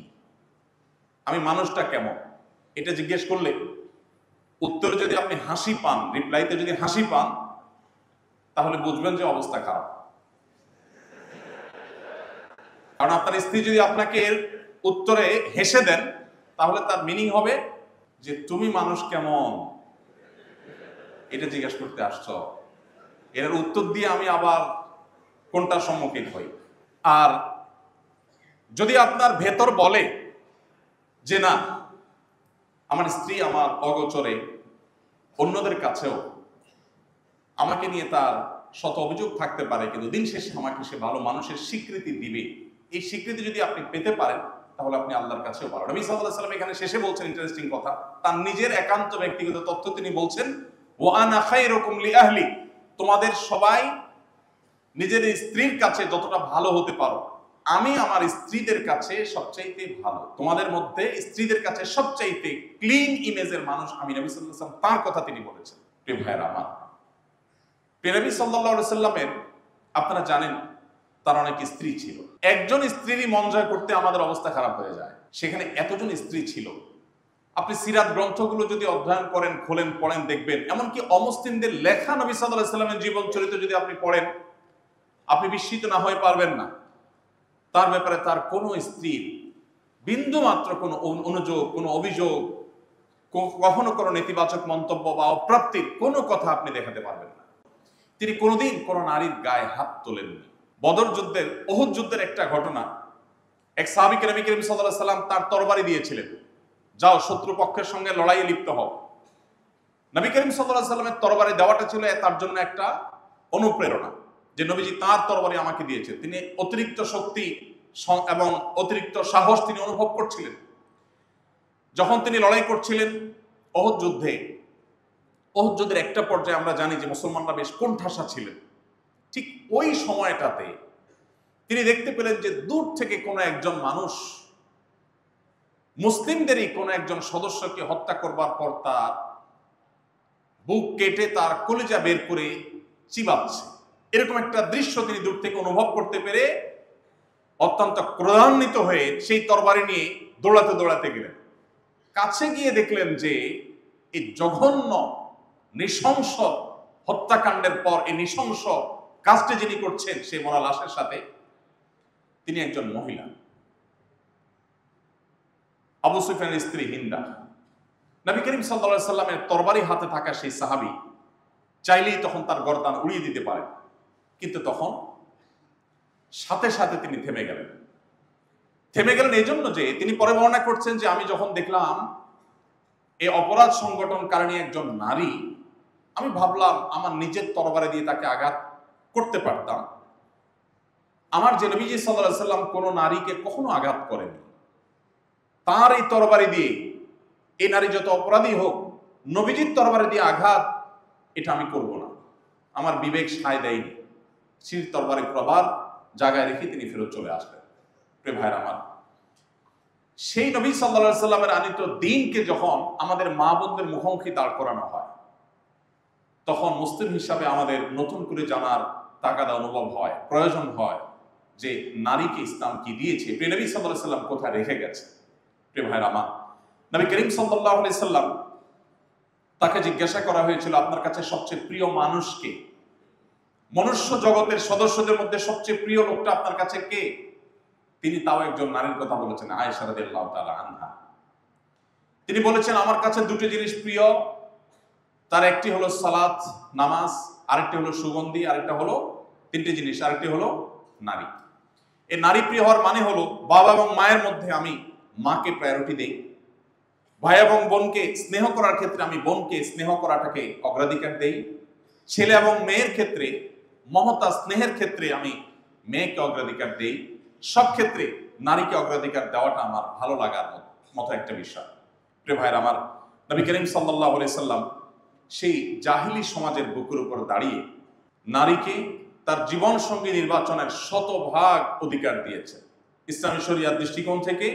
Speaker 2: আমি মানুষটা কেমন, এটা জিজ্ঞেস করলে উত্তরে যদি আপনি হাসি পান, রিপ্লাইতে যদি হাসি পান, তাহলে বুঝবেন যে অবস্থা খারাপ। কারণ আপনার স্ত্রী যদি আপনাকে এর উত্তরে হেসে দেন, তাহলে তার মিনিং হবে যে তুমি মানুষ কেমন এটা জিজ্ঞেস করতে আসছো, এর উত্তর দিয়ে আমি আবার কোনটার সম্মুখীন হই। আর যদি আপনার ভেতর বলে যে না, আমার স্ত্রী আমার অগোচরে অন্যদের কাছেও আমাকে নিয়ে তার শত অভিযোগ থাকতে পারে, কিন্তু দিন শেষে আমাকে সে ভালো মানুষের স্বীকৃতি দিবে, এই স্বীকৃতি যদি আপনি পেতে পারেন তাহলে আপনি আল্লাহর কাছেও ভালো। নবী সাল্লাল্লাহু আলাইহি সাল্লাম এখানে শেষে বলছেন ইন্টারেস্টিং কথা, তার নিজের একান্ত ব্যক্তিগত তথ্য তিনি বলছেন ওয়া আনা খায়রুকুম লিআহলি, তোমাদের সবাই নিজের স্ত্রীর কাছে যতটা ভালো হতে পারো, আমি আমার স্ত্রীদের কাছে সবচাইতে ভালো। তোমাদের মধ্যে স্ত্রীদের কাছে সবচাইতে ক্লিন ইমেজের মানুষ আমি নবী সাল্লাল্লাহু আলাইহি ওয়াসাল্লাম, তার কথা তিনি বলেছেন। প্রিয় ভাইরা আমার, নবী সাল্লাল্লাহু আলাইহি ওয়াসাল্লামের আপনারা জানেন তার অনেক স্ত্রী ছিল। একজন স্ত্রীরই মন জয় করতে আমাদের অবস্থা খারাপ হয়ে যায়, সেখানে এতজন স্ত্রী ছিল। আপনি সিরাত গ্রন্থগুলো যদি অধ্যয়ন করেন, খোলেন, পড়েন, দেখবেন এমনকি অমুসলিমদের লেখা নবী সাল্লাল্লাহু আলাইহি ওয়াসাল্লামের জীবন চরিত্র যদি আপনি পড়েন, আপনি বিস্মিত না হয়ে পারবেন না। তার ব্যাপারে তার কোনো স্ত্রীর বিন্দু মাত্র কোনো অনুযোগ, কোনো অভিযোগ, কখনো কোনো নেতিবাচক মন্তব্য বা অপ্রাপ্তির কোনো কথা আপনি দেখাতে পারবেন না। তিনি কোনোদিন কোনো নারীর গায়ে হাত তোলেননি। বদর যুদ্ধের, উহুদ যুদ্ধের একটা ঘটনা, এক সাহাবীকে নবী করিম সাল্লাল্লাহু আলাইহি ওয়াসাল্লাম তার তরবারি দিয়েছিলেন, যাও শত্রু পক্ষের সঙ্গে লড়াইয়ে লিপ্ত হও। নবী করিম সাল্লাল্লাহু আলাইহি ওয়াসাল্লামের তরবারি দেওয়াটা ছিল তার জন্য একটা অনুপ্রেরণা, যে নবীজি তার তরবারি আমাকে দিয়েছেন। তিনি অতিরিক্ত শক্তি এবং অতিরিক্ত সাহস তিনি অনুভব করছিলেন। যখন তিনি লড়াই করছিলেন উহুদ যুদ্ধের একটা পর্যায়ে আমরা জানি যে মুসলমানরা বেশ কোণঠাসা ছিলেন। ঠিক ওই সময়টাতে তিনি দেখতে পেলেন যে দূর থেকে কোনো একজন মানুষ মুসলিমদেরই কোনো একজন সদস্যকে হত্যা করবার পর তার বুক কেটে তার কলিজা বের করে চিবাচ্ছে। এরকম একটা দৃশ্য তিনি দূর থেকে অনুভব করতে পেরে অত্যন্ত ক্রোধান্বিত হয়ে সেই তরবারি নিয়ে দৌড়াতে দৌড়াতে গেলেন। কাছে গিয়ে দেখলেন যে এই জঘন্য নৃশংস হত্যাকাণ্ডের পর এই নৃশংস কাজটি যিনি করছেন সেই মরা লাশের সাথে তিনি একজন মহিলা, আবু সুফিয়ানের স্ত্রী হিন্দা। নবী করিম সাল্লাল্লাহু আলাইহি সাল্লামের তরবারি হাতে থাকা সেই সাহাবী চাইলেই তখন তার গর্দান উড়িয়ে দিতে পারেন, কিন্তু তখন সাথে সাথে তিনি থেমে গেলেন এই জন্য যে তিনি পরে বর্ণনা করছেন যে আমি যখন দেখলাম এই অপরাধ সংগঠনকারিণী একজন নারী, আমি ভাবলাম আমার নিজের তরবারি দিয়ে তাকে আঘাত করতে পারতাম। আমার যে নবীজি সাল্লাল্লাহু আলাইহি সাল্লাম কোন নারীকে কখনো আঘাত করেননি, তার এই তরবারি দিয়ে এই নারী যত অপরাধী হোক নবীজির তরবারি দিয়ে আঘাত এটা আমি করব না, আমার বিবেক সায় দেয়নি। সেই তরবারি প্রবার জায়গায় রেখে তিনি ফেরত চলে আসলেন। প্রিয় ভাইরা আমার, সেই নবী সাল্লাল্লাহু আলাইহি সাল্লামের আনিত দ্বীনকে যখন আমাদের মা বোনদের মুখোমুখি দাঁড় করানো হয়, তখন মুসলিম হিসাবে আমাদের নতুন করে জানার তাগাদা অনুভব হয়, প্রয়োজন হয় যে নারীকে ইসলাম কি দিয়েছে, প্রিয় নবী সাল্লাল্লাহু আলাইহি সাল্লাম কোথায় রেখে গেছে। প্রিয় ভাইরা আমার, নবী করিম সাল্লাল্লাহু আলাইহি সাল্লাম তাকে জিজ্ঞাসা করা হয়েছিল আপনার কাছে সবচেয়ে প্রিয় মানুষকে, মনুষ্য জগতের সদস্যদের মধ্যে সবচেয়ে প্রিয় লোকটা আপনার কাছে কে? তিনি তাও একজন নারীর কথা বলেছেন, আয়েশা রাদিয়াল্লাহু তাআলা আনহা। তিনি বলেছেন আমার কাছে দুটো জিনিস প্রিয়, তার একটি হলো সালাত নামাজ, আরেকটি হলো সুগন্ধি, আরেকটা হলো তিনটি জিনিস, আরেকটি হলো নারী। এই নারী প্রিয় হওয়ার মানে হলো বাবা এবং মায়ের মধ্যে আমি মাকে প্রায়োরিটি দেই, ভাই এবং বোনকে স্নেহ করার ক্ষেত্রে আমি বোনকে স্নেহ করাটাকে অগ্রাধিকার দেই, ছেলে এবং মেয়ের ক্ষেত্রে মমতা স্নেহের ক্ষেত্রে আমি মেয়েকে অগ্রাধিকার দেই। সব ক্ষেত্রে নারীকে অগ্রাধিকার দেওয়াটা আমার ভালো লাগার মতো একটা বিষয়। প্রিয় ভাইরা আমার, নবী করিম সাল্লাল্লাহু আলাইহি সাল্লাম সেই জাহিলি সমাজের বুকের উপর দাঁড়িয়ে নারীকে তার জীবন সঙ্গী নির্বাচনের শতভাগ অধিকার দিয়েছেন। ইসলামী শরিয়ার দৃষ্টিকোণ থেকে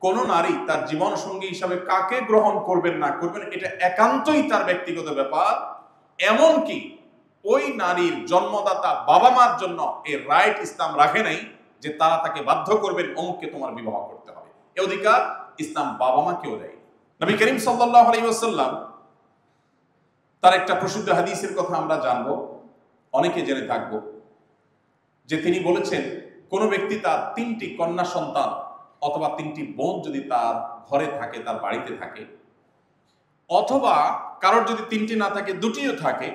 Speaker 2: কোন নারী তার জীবন সঙ্গী হিসাবে কাকে গ্রহণ করবেন না করবেন এটা একান্তই তার ব্যক্তিগত ব্যাপার। এমনকি ওই নারীর জন্মদাতা বাবা মার জন্য এই রাইট ইসলাম রাখে নাই যে তারা তাকে বাধ্য করবেন অমুককে তোমার বিবাহ করতে হবে। এই অধিকার ইসলাম বাবা মাকেও দেয়। নবী করিম সাল্লাল্লাহু আলাইহি ওয়াসাল্লাম তার একটা প্রসিদ্ধ হাদিসের কথা আমরা জানবো, অনেকে জেনে থাকবো, যে তিনি বলেছেন কোন ব্যক্তি তার তিনটি কন্যা সন্তান অথবা তিনটি বোন যদি তার ঘরে থাকে, তার বাড়িতে থাকে, অথবা কারোর যদি তিনটি না থাকে দুটিও থাকে,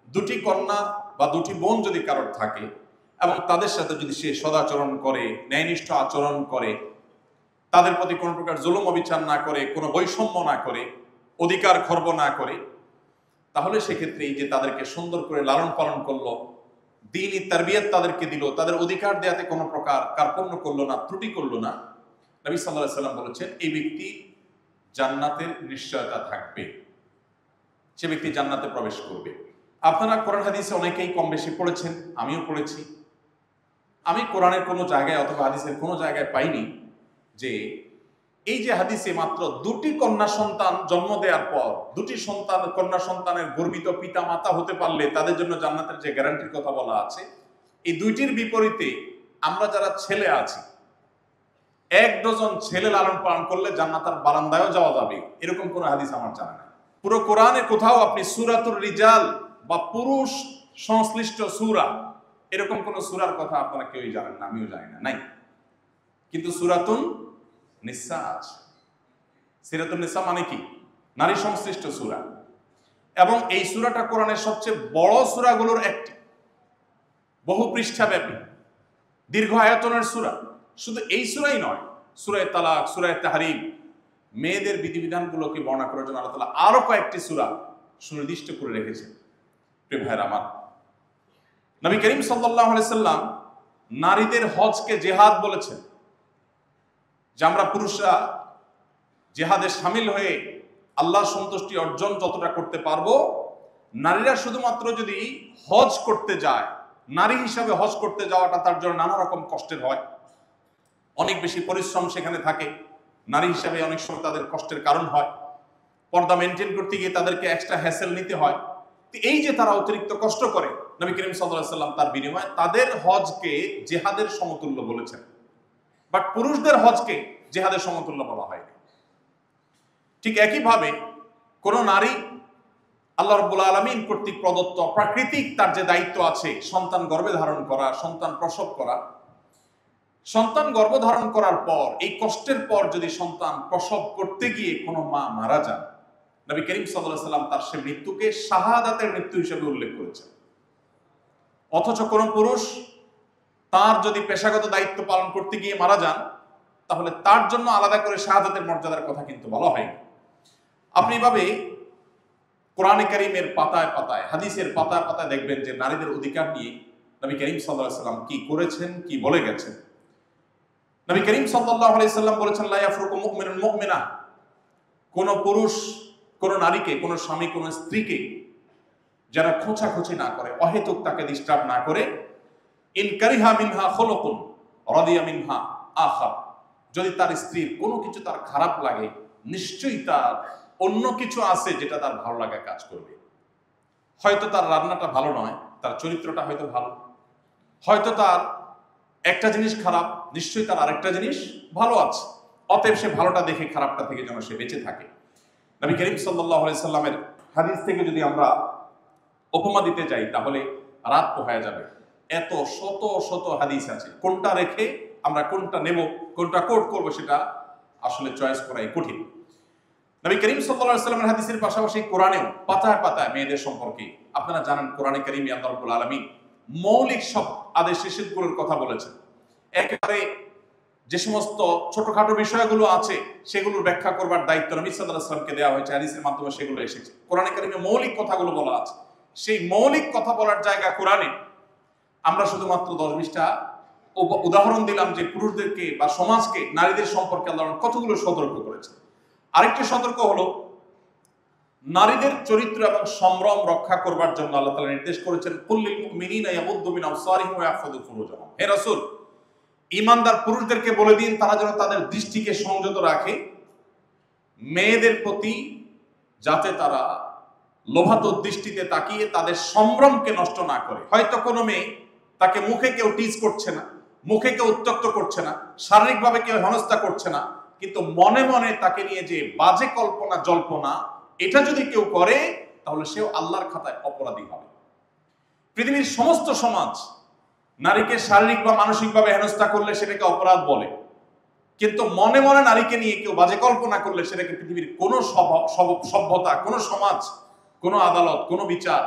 Speaker 2: দুটি কন্যা বা দুটি বোন যদি কারোর থাকে এবং তাদের সাথে যদি সে সদাচরণ করে, ন্যায়নিষ্ঠ আচরণ করে, তাদের প্রতি কোনো প্রকার জুলুম অবিচার না করে, কোনো বৈষম্য না করে, অধিকার খর্ব না করে, তাহলে সেক্ষেত্রে এই যে তাদেরকে সুন্দর করে লালন পালন করলো, দ্বীনি তারবিয়াত তাদেরকে দিল, তাদের অধিকার দেয়াতে কোনো প্রকার কার্পণ্য করলো না, ত্রুটি করলো না, নবী সাল্লাল্লাহু আলাইহি সাল্লাম বলেছেন এই ব্যক্তি জান্নাতের নিশ্চয়তা থাকবে, সে ব্যক্তি জান্নাতে প্রবেশ করবে। আপনারা কোরআন হাদিসে অনেকেই কম বেশি পড়েছেন, আমিও পড়েছি। আমি কোরআনের কোনো জায়গায় অথবা হাদিসের কোনো জায়গায় পাইনি যে এই যে হাদিসে মাত্র দুটি কন্যা সন্তান জন্ম দেওয়ার পর দুটি কন্যা সন্তানের গর্বিত পিতা মাতা হতে পারলে তাদের জন্য জান্নাতের যে গ্যারান্টির কথা বলা আছে, এই দুইটির বিপরীতে আমরা যারা ছেলে আছি, 1 ডজন ছেলে লালন পালন করলে জান্নাতের বারান্দায়ও যাওয়া যাবে, এরকম কোন হাদিস আমার জানা নাই। পুরো কোরআনে কোথাও আপনি সূরাতুর রিজাল বা পুরুষ সংশ্লিষ্ট সূরা এরকম কোন সূরার কথা আপনারা কেউই জানেন না, আমিও জানি না, নাই। কিন্তু সূরাতুন নিসা আছে। সূরাতুন নিসা মানে কি? নারী সংশ্লিষ্ট সূরা। এবং এই সূরাটা কোরআনের সবচেয়ে বড় সূরাগুলোর একটি, বহু পৃষ্ঠাব্যাপী দীর্ঘ আয়তনের সূরা। শুধু এই সূরাই নয়, সূরা তালাক, সূরা তাহরিম, মেয়েদের বিধিবিধানগুলোকে বর্ণনা করার জন্য আল্লাহ তাআলা আরো কয়েকটি সূরা সুনির্দিষ্ট করে রেখেছেন। প্রিয় ভাইরা আমার, নবী করিম সাল্লাল্লাহু আলাইহি সাল্লাম নারীদের হজকে জিহাদ বলেছেন, যে আমরা পুরুষরা জিহাদে শামিল হয়ে আল্লাহর সন্তুষ্টি অর্জন যতটা করতে পারবো, নারীরা শুধুমাত্র যদি হজ করতে যায়, নারী হিসাবে হজ করতে যাওয়াটা তার জন্য নানা রকম কষ্টের হয়, অনেক বেশি পরিশ্রম সেখানে থাকে, নারী হিসাবে অনেক সময় তাদের কষ্টের কারণ হয়, পর্দা মেনটেন করতে গিয়ে তাদেরকে এক্সট্রা হ্যাসেল নিতে হয়। এই যে তারা অতিরিক্ত কষ্ট করে, নবী করিম সাল্লাল্লাহু আলাইহি সাল্লাম তার বিনিময়ে তাদের হজকে জিহাদের সমতুল্য বলেছেন, বাট পুরুষদের হজকে জিহাদের সমতুল্য বলা হয়নি। ঠিক একইভাবে কোন নারী আল্লাহ রাব্বুল আলামিন কর্তৃক প্রদত্ত প্রাকৃতিক তার যে দায়িত্ব আছে, সন্তান গর্ভে ধারণ করা, সন্তান প্রসব করা, সন্তান গর্ভধারণ করার পর এই কষ্টের পর যদি সন্তান প্রসব করতে গিয়ে কোনো মা মারা যান, নবী করিম সাল্লাল্লাহু আলাইহি সাল্লাম তার সে মৃত্যুকে শাহাদাতের মৃত্যু হিসেবে উল্লেখ করেছেন। অথচ কোন পুরুষ তার যদি পেশাগত দায়িত্ব পালন করতে গিয়ে মারা যান, তাহলে তার জন্য আলাদা করে শাহাদাতের মর্যাদার কথা কিন্তু বলা হয়নি। আপনি এভাবে কোরআনে কারীমের পাতায় পাতায়, হাদিসের পাতায় পাতায় দেখবেন যে নারীদের অধিকার নিয়ে নবী করিম সাল্লাল্লাহু আলাইহি সাল্লাম কি করেছেন, কি বলে গেছেন। নবী করিম সাল্লাল্লাহু আলাইহি সাল্লাম বলেছেন, লা ইয়াফরুকু মুমিনুন মুমিনা, কোন পুরুষ কোন নারীকে, কোন স্বামী কোন স্ত্রীকে যারা খোঁচাখুচি না করে, অহেতুক তাকে ডিস্টার্ব না করে, ইন কারিহা মিনহা খুলুকুন রাদিয়া মিনহা আখার, যদি তার স্ত্রীর কোনো কিছু তার খারাপ লাগে, নিশ্চয়ই তার অন্য কিছু আছে যেটা তার ভালো লাগা কাজ করবে। হয়তো তার রান্নাটা ভালো নয়, তার চরিত্রটা হয়তো ভালো, হয়তো তার একটা জিনিস খারাপ, নিশ্চয়ই তার আরেকটা জিনিস ভালো আছে, অতএব সে ভালোটা দেখে খারাপটা থেকে যেন সে বেঁচে থাকে। নবী করিম সাল্লাল্লাহু আলাইহি সাল্লামের হাদিস থেকে যদি আমরা উপমা দিতে চাই তাহলে রাত পোহায়া যাবে, এত শত শত হাদিস আছে, কোনটা রেখে আমরা কোনটা নেব, কোনটা কোট করব সেটা আসলে চয়েস করাই কঠিন। নবী করিম সাল্লাল্লাহু আলাইহি সাল্লামের হাদিসের পাশাপাশি কোরআনেও পাতায় পাতায় মেয়েদের সম্পর্কে, আপনারা জানেন কোরআনে কারীমে আল্লাহ রাব্বুল আলামিন মৌলিক সব আদেশ নিষেধগুলোর কথা বলেছেন। একেবারে যে সমস্ত ছোটখাটো বিষয়গুলো আছে সেগুলোর ব্যাখ্যা করবার দায়িত্ব নবী সাল্লাল্লাহু আলাইহি সাল্লামকে দেওয়া হয়েছে, হাদিসের মাধ্যমে সেগুলো এসেছে। কোরআনে কারীমে মৌলিক কথাগুলো বলা আছে, সেই মৌলিক কথা বলার জায়গা কোরআনে আমরা শুধুমাত্র 10-20টা উদাহরণ দিলাম যে পুরুষদেরকে বা সমাজকে নারীদের সম্পর্কে আল্লাহ কতগুলো সতর্ক করেছে। আরেকটি সতর্ক হলো নারীদের চরিত্র এবং সম্ভ্রম রক্ষা করবার জন্য আল্লাহ তাআলা নির্দেশ করেছেন, কুল্লিল মুমিনিনা ইয়াগুদ্দু মিন আবসারিহিম ওয়া ইয়াহফাযু ফুরুজাহুম। হে রাসূল, ঈমানদার পুরুষদেরকে বলে দিন তারা যেন তাদের দৃষ্টিকে সংযত রাখে মেয়েদের প্রতি, যাতে তারা লোভাতুর দৃষ্টিতে তাকিয়ে তাদের সম্ভ্রমকে নষ্ট না করে। হয়তো কোনো মেয়ে, তাকে মুখে কেউ টিজ করছে না, মুখে কেউ উত্ত্যক্ত করছে না, শারীরিকভাবে কেউ হেনস্থা করছে না, কিন্তু মনে মনে তাকে নিয়ে যে বাজে কল্পনা জল্পনা, এটা যদি কেউ করে তাহলে সেও আল্লাহর খাতায় অপরাধী হবে। পৃথিবীর সমস্ত সমাজ নারীকে শারীরিক বা মানসিকভাবে হেনস্থা করলে সেটাকে অপরাধ বলে, কিন্তু মনে মনে নারীকে নিয়ে কেউ বাজে কল্পনা করলে সেটাকে পৃথিবীর কোনো সভ্যতা, কোনো সমাজ, কোনো আদালত, কোনো বিচার,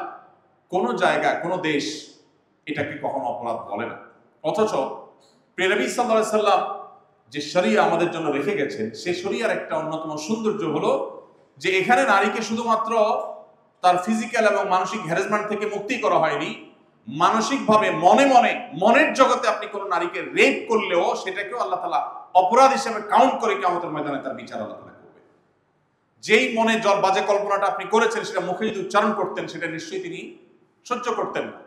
Speaker 2: কোনো জায়গা, কোনো দেশ এটাকে কখনো অপরাধ বলে না। অথচ প্রিয় নবী সাল্লাল্লাহু আলাইহি সাল্লাম যে শরিয়া আমাদের জন্য রেখে গেছেন, সেই শরিয়ার একটা অন্যতম সৌন্দর্য হলো যে এখানে নারীকে শুধুমাত্র তার ফিজিক্যাল এবং মানসিক হ্যারাসমেন্ট থেকে মুক্তি করা হয়নি, মানসিকভাবে মনে মনে, মনের জগতে আপনি কোনো নারীকে রেপ করলেও সেটাকেও আল্লাহ তাআলা অপরাধ হিসেবে কাউন্ট করে কিয়ামতের ময়দানে তার বিচার আল্লাহ তাআলা করবে। যেই মনে বাজে কল্পনাটা আপনি করেছেন সেটা মুখে যদি উচ্চারণ করতেন সেটা নিশ্চয়ই তিনি সহ্য করতেন না,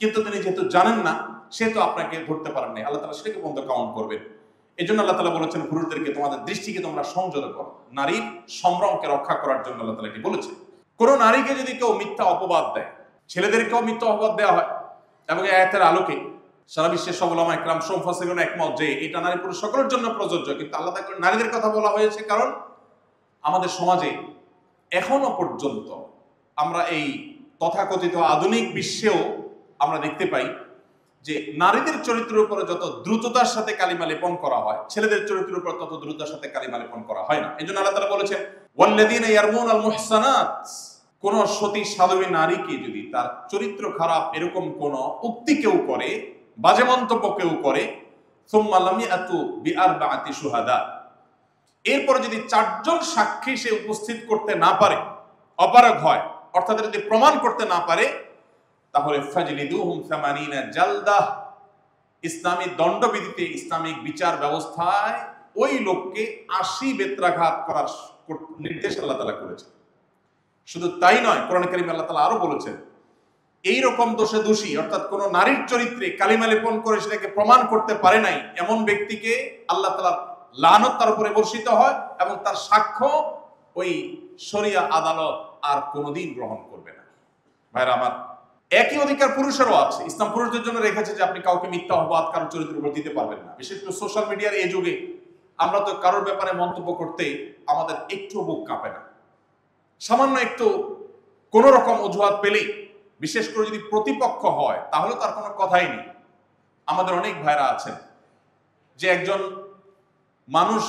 Speaker 2: কিন্তু তিনি যেহেতু জানেন না সেহেতু আপনাকে ধরতে পারেন নাই, আল্লাহ তাআলা সেটাকে বন্ধ কাউন্ট করবেন। এই জন্য আল্লাহ তাআলা বলেছেন পুরুষদেরকে তোমাদের দৃষ্টিকে তোমরা সংযত করো, নারীর সম্ভ্রমকে রক্ষা করার জন্য আল্লাহ তাআলা এটি বলেছেন। কোন নারীকে যদি কেউ মিথ্যা অপবাদ দেয়, ছেলেদেরকেও মিথ্যা অপবাদ দেওয়া হয়, এবং এই আয়াতের আলোকে সারা বিশ্বের সব উলামা ইকরাম মুফাসসিরুন একমত যে এটা নারী পুরুষ সকলের জন্য প্রযোজ্য, কিন্তু আলাদা করে নারীদের কথা বলা হয়েছে কারণ আমাদের সমাজে এখনো পর্যন্ত আমরা এই তথাকথিত আধুনিক বিশ্বেও আমরা দেখতে পাই যে নারীদের চরিত্রের উপরে যত দ্রুততার সাথে কালিমা লেপন করা হয়, ছেলেদের চরিত্রের উপর তত দ্রুততার সাথে কালিমা লেপন করা হয় না। এই জন্য আল্লাহ তাআলা বলেছেন, ওয়াল্লাযীনা ইয়ারমুনাল মুহসানাত, কোন সতী সাধবী নারীকে যদি তার চরিত্র খারাপ এরকম কোন উক্তি কেউ করে, বাজে মন্তব্য কেউ করে, সুম্মা লাম ইয়াতু বিআরবাআতি শুহাদা, এরপরে যদি 4 জন সাক্ষী সে উপস্থিত করতে না পারে, অপারগ হয়, অর্থাৎ যদি প্রমাণ করতে না পারে, তাহলে ফাজলিদুহুম 80 জালদাহ, ইসলামী দণ্ডবিধিতে, ইসলামিক বিচার ব্যবস্থায় ওই লোককে 80 বেত্রাঘাত করার নির্দেশ আল্লাহ তাআলা করেছেন। শুধু তাই নয়, কোরআন কারীমে আল্লাহ তাআলা আরো বলেছেন, এই রকম দোষে দোষী, অর্থাৎ কোন নারীর চরিত্রে কালিমা লেপন করে সেটাকে প্রমাণ করতে পারে নাই এমন ব্যক্তিকে আল্লাহ তাআলা লানত তার উপরে বর্ষিত হয় এবং তার সাক্ষ্য ওই শরিয়া আদালত আর কোনোদিন গ্রহণ করবে না। ভাইরা আমার, একই অধিকার পুরুষেরও আছে। ইসলাম পুরুষদের জন্য রেখেছে যে আপনি কাউকে মিথ্যা অপবাদ কারোর চরিত্রের উপর দিতে পারবেন না। বিশেষ করে সোশ্যাল মিডিয়ার এই যুগে আমরা তো কারোর ব্যাপারে মন্তব্য করতে আমাদের একটু বুক কাঁপে না। সামান্য একটু কোন রকম অজুহাত পেলেই, বিশেষ করে যদি প্রতিপক্ষ হয়, তাহলে তার কোনো কথাই নেই। আমাদের অনেক ভাইরা আছেন যে একজন মানুষ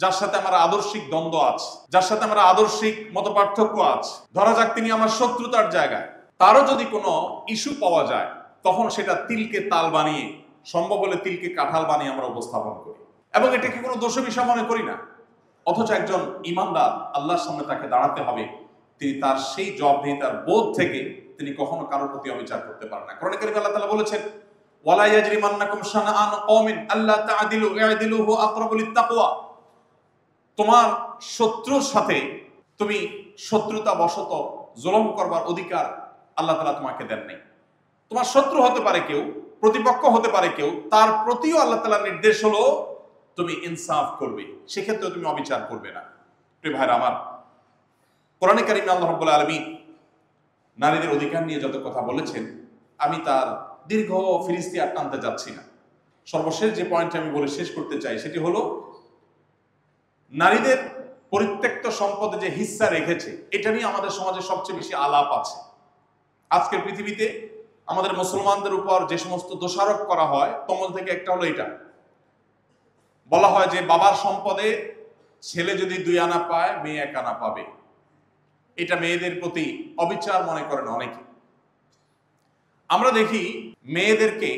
Speaker 2: যার সাথে আমার আদর্শিক দ্বন্দ্ব আছে, যার সাথে আমার আদর্শিক মতপার্থক্য আছে, ধরা যাক তিনি আমার শত্রুতার জায়গায়, তারও যদি কোনো ইস্যু পাওয়া যায়, তখন সেটা তিলকে তাল বানিয়ে, সম্ভব হলে তিলকে কাঁঠাল বানিয়ে আমরা উপস্থাপন করি এবং এটাকে কোনো দোষ বিষয় মনে করি না। অথচ একজন ইমানদার, আল্লাহর সামনে তাকে দাঁড়াতে হবে, তিনি তার সেই জবাবদিহিতার বোধ থেকে তিনি কখনো কারোর প্রতি অবিচার করতে পারেন না। কোরআনে কারীমে আল্লাহ তাআলা বলেছেন, ওয়ালা ইয়াজরিমান্নাকুম শানাআনু কওমিন আল্লা তা'দিলু ই'দিলু হুয়া আকরাবু লিত-তাকওয়া, তোমার শত্রুর সাথে তুমি শত্রুতা বশত জুলুম করবার অধিকার আল্লাহ তাআলা তোমাকে দেন নাই। তোমার শত্রু হতে পারে কেউ, প্রতিপক্ষ হতে পারে কেউ, তার প্রতিও আল্লাহ তাআলার নির্দেশ হলো তুমি ইনসাফ করবে, সেক্ষেত্রে তুমি অবিচার করবে না। প্রিয় ভাইরা আমার, কোরআনে কারীমে আল্লাহ রাব্বুল আলামিন নারীদের অধিকার নিয়ে যত কথা বলেছেন, আমি তার দীর্ঘ ফিরিস্তি আর টানতে যাচ্ছি না। সর্বশেষ যে পয়েন্ট আমি বলে শেষ করতে চাই সেটি হলো, নারীদের পরিত্যক্ত সম্পদে যে হিস্সা রেখেছে, এটা নিয়ে আমাদের সমাজে সবচেয়ে বেশি আলাপ আছে। আজকের পৃথিবীতে আমাদের মুসলমানদের উপর যে সমস্ত দোষারোপ করা হয়, তোমার থেকে একটা হলো এটা, বলা হয় যে বাবার সম্পদে ছেলে যদি 2 আনা পায়, মেয়ে 1 আনা পাবে। এটা মেয়েদের প্রতি অবিচার মনে করেন অনেকে। আমরা দেখি মেয়েদেরকে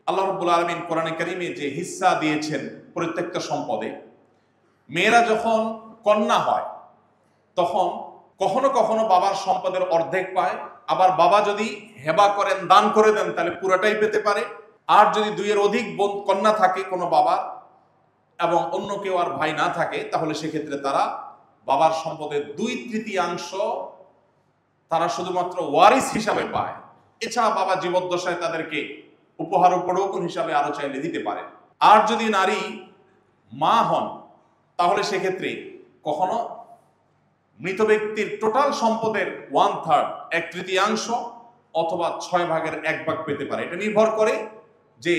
Speaker 2: আল্লাহ রাব্বুল আলামিন কোরআনে কারীমে যে হিস্সা দিয়েছেন পরিত্যক্ত সম্পদে, মেয়েরা যখন কন্যা হয় তখন কখনো কখনো বাবার সম্পদের অর্ধেক পায়, আবার বাবা যদি হেবা করেন, দান করে দেন, তাহলে পুরোটাই পেতে পারে। আর যদি 2 এর অধিক কন্যা থাকে কোনো বাবার এবং অন্য কেউ আর ভাই না থাকে, তাহলে সেক্ষেত্রে তারা বাবার সম্পদের 2/3 তারা শুধুমাত্র ওয়ারিস হিসাবে পায়। এছাড়া বাবা জীবদ্দশায় তাদেরকে উপহার উপঢৌকন হিসাবে আরো চাইলে দিতে পারে। আর যদি নারী মা হন, তাহলে সেক্ষেত্রে কখনো মৃত ব্যক্তির টোটাল সম্পদের 1/3, 1/3 অথবা 6/1 পেতে পারে। এটা নির্ভর করে যে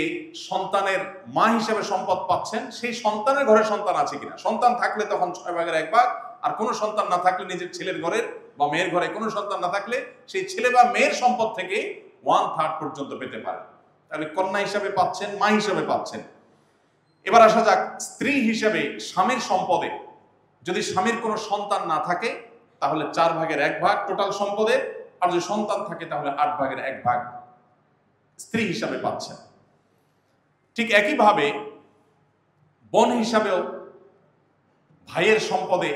Speaker 2: সন্তানের মা হিসেবে সম্পদ পাচ্ছেন, সেই সন্তানের ঘরে সন্তান আছে কিনা। সন্তান থাকলে তখন 6/1, আর কোনো সন্তান না থাকলে, নিজের ছেলের ঘরের বা মেয়ের ঘরে কোনো সন্তান না থাকলে, সেই ছেলে বা মেয়ের সম্পদ থেকে 1/3 পর্যন্ত পেতে পারে। তাহলে কন্যা হিসাবে পাচ্ছেন, মা হিসাবে পাচ্ছেন। এবার আসা যাক স্ত্রী হিসেবে স্বামীর সম্পদে, যদি স্বামীর কোনো সন্তান না থাকে তাহলে 4/1 টোটাল সম্পদের, আর যদি সন্তান থাকে তাহলে 8/1 স্ত্রী হিসাবে পাচ্ছেন। ঠিক একইভাবে বোন হিসাবেও ভাইয়ের সম্পদে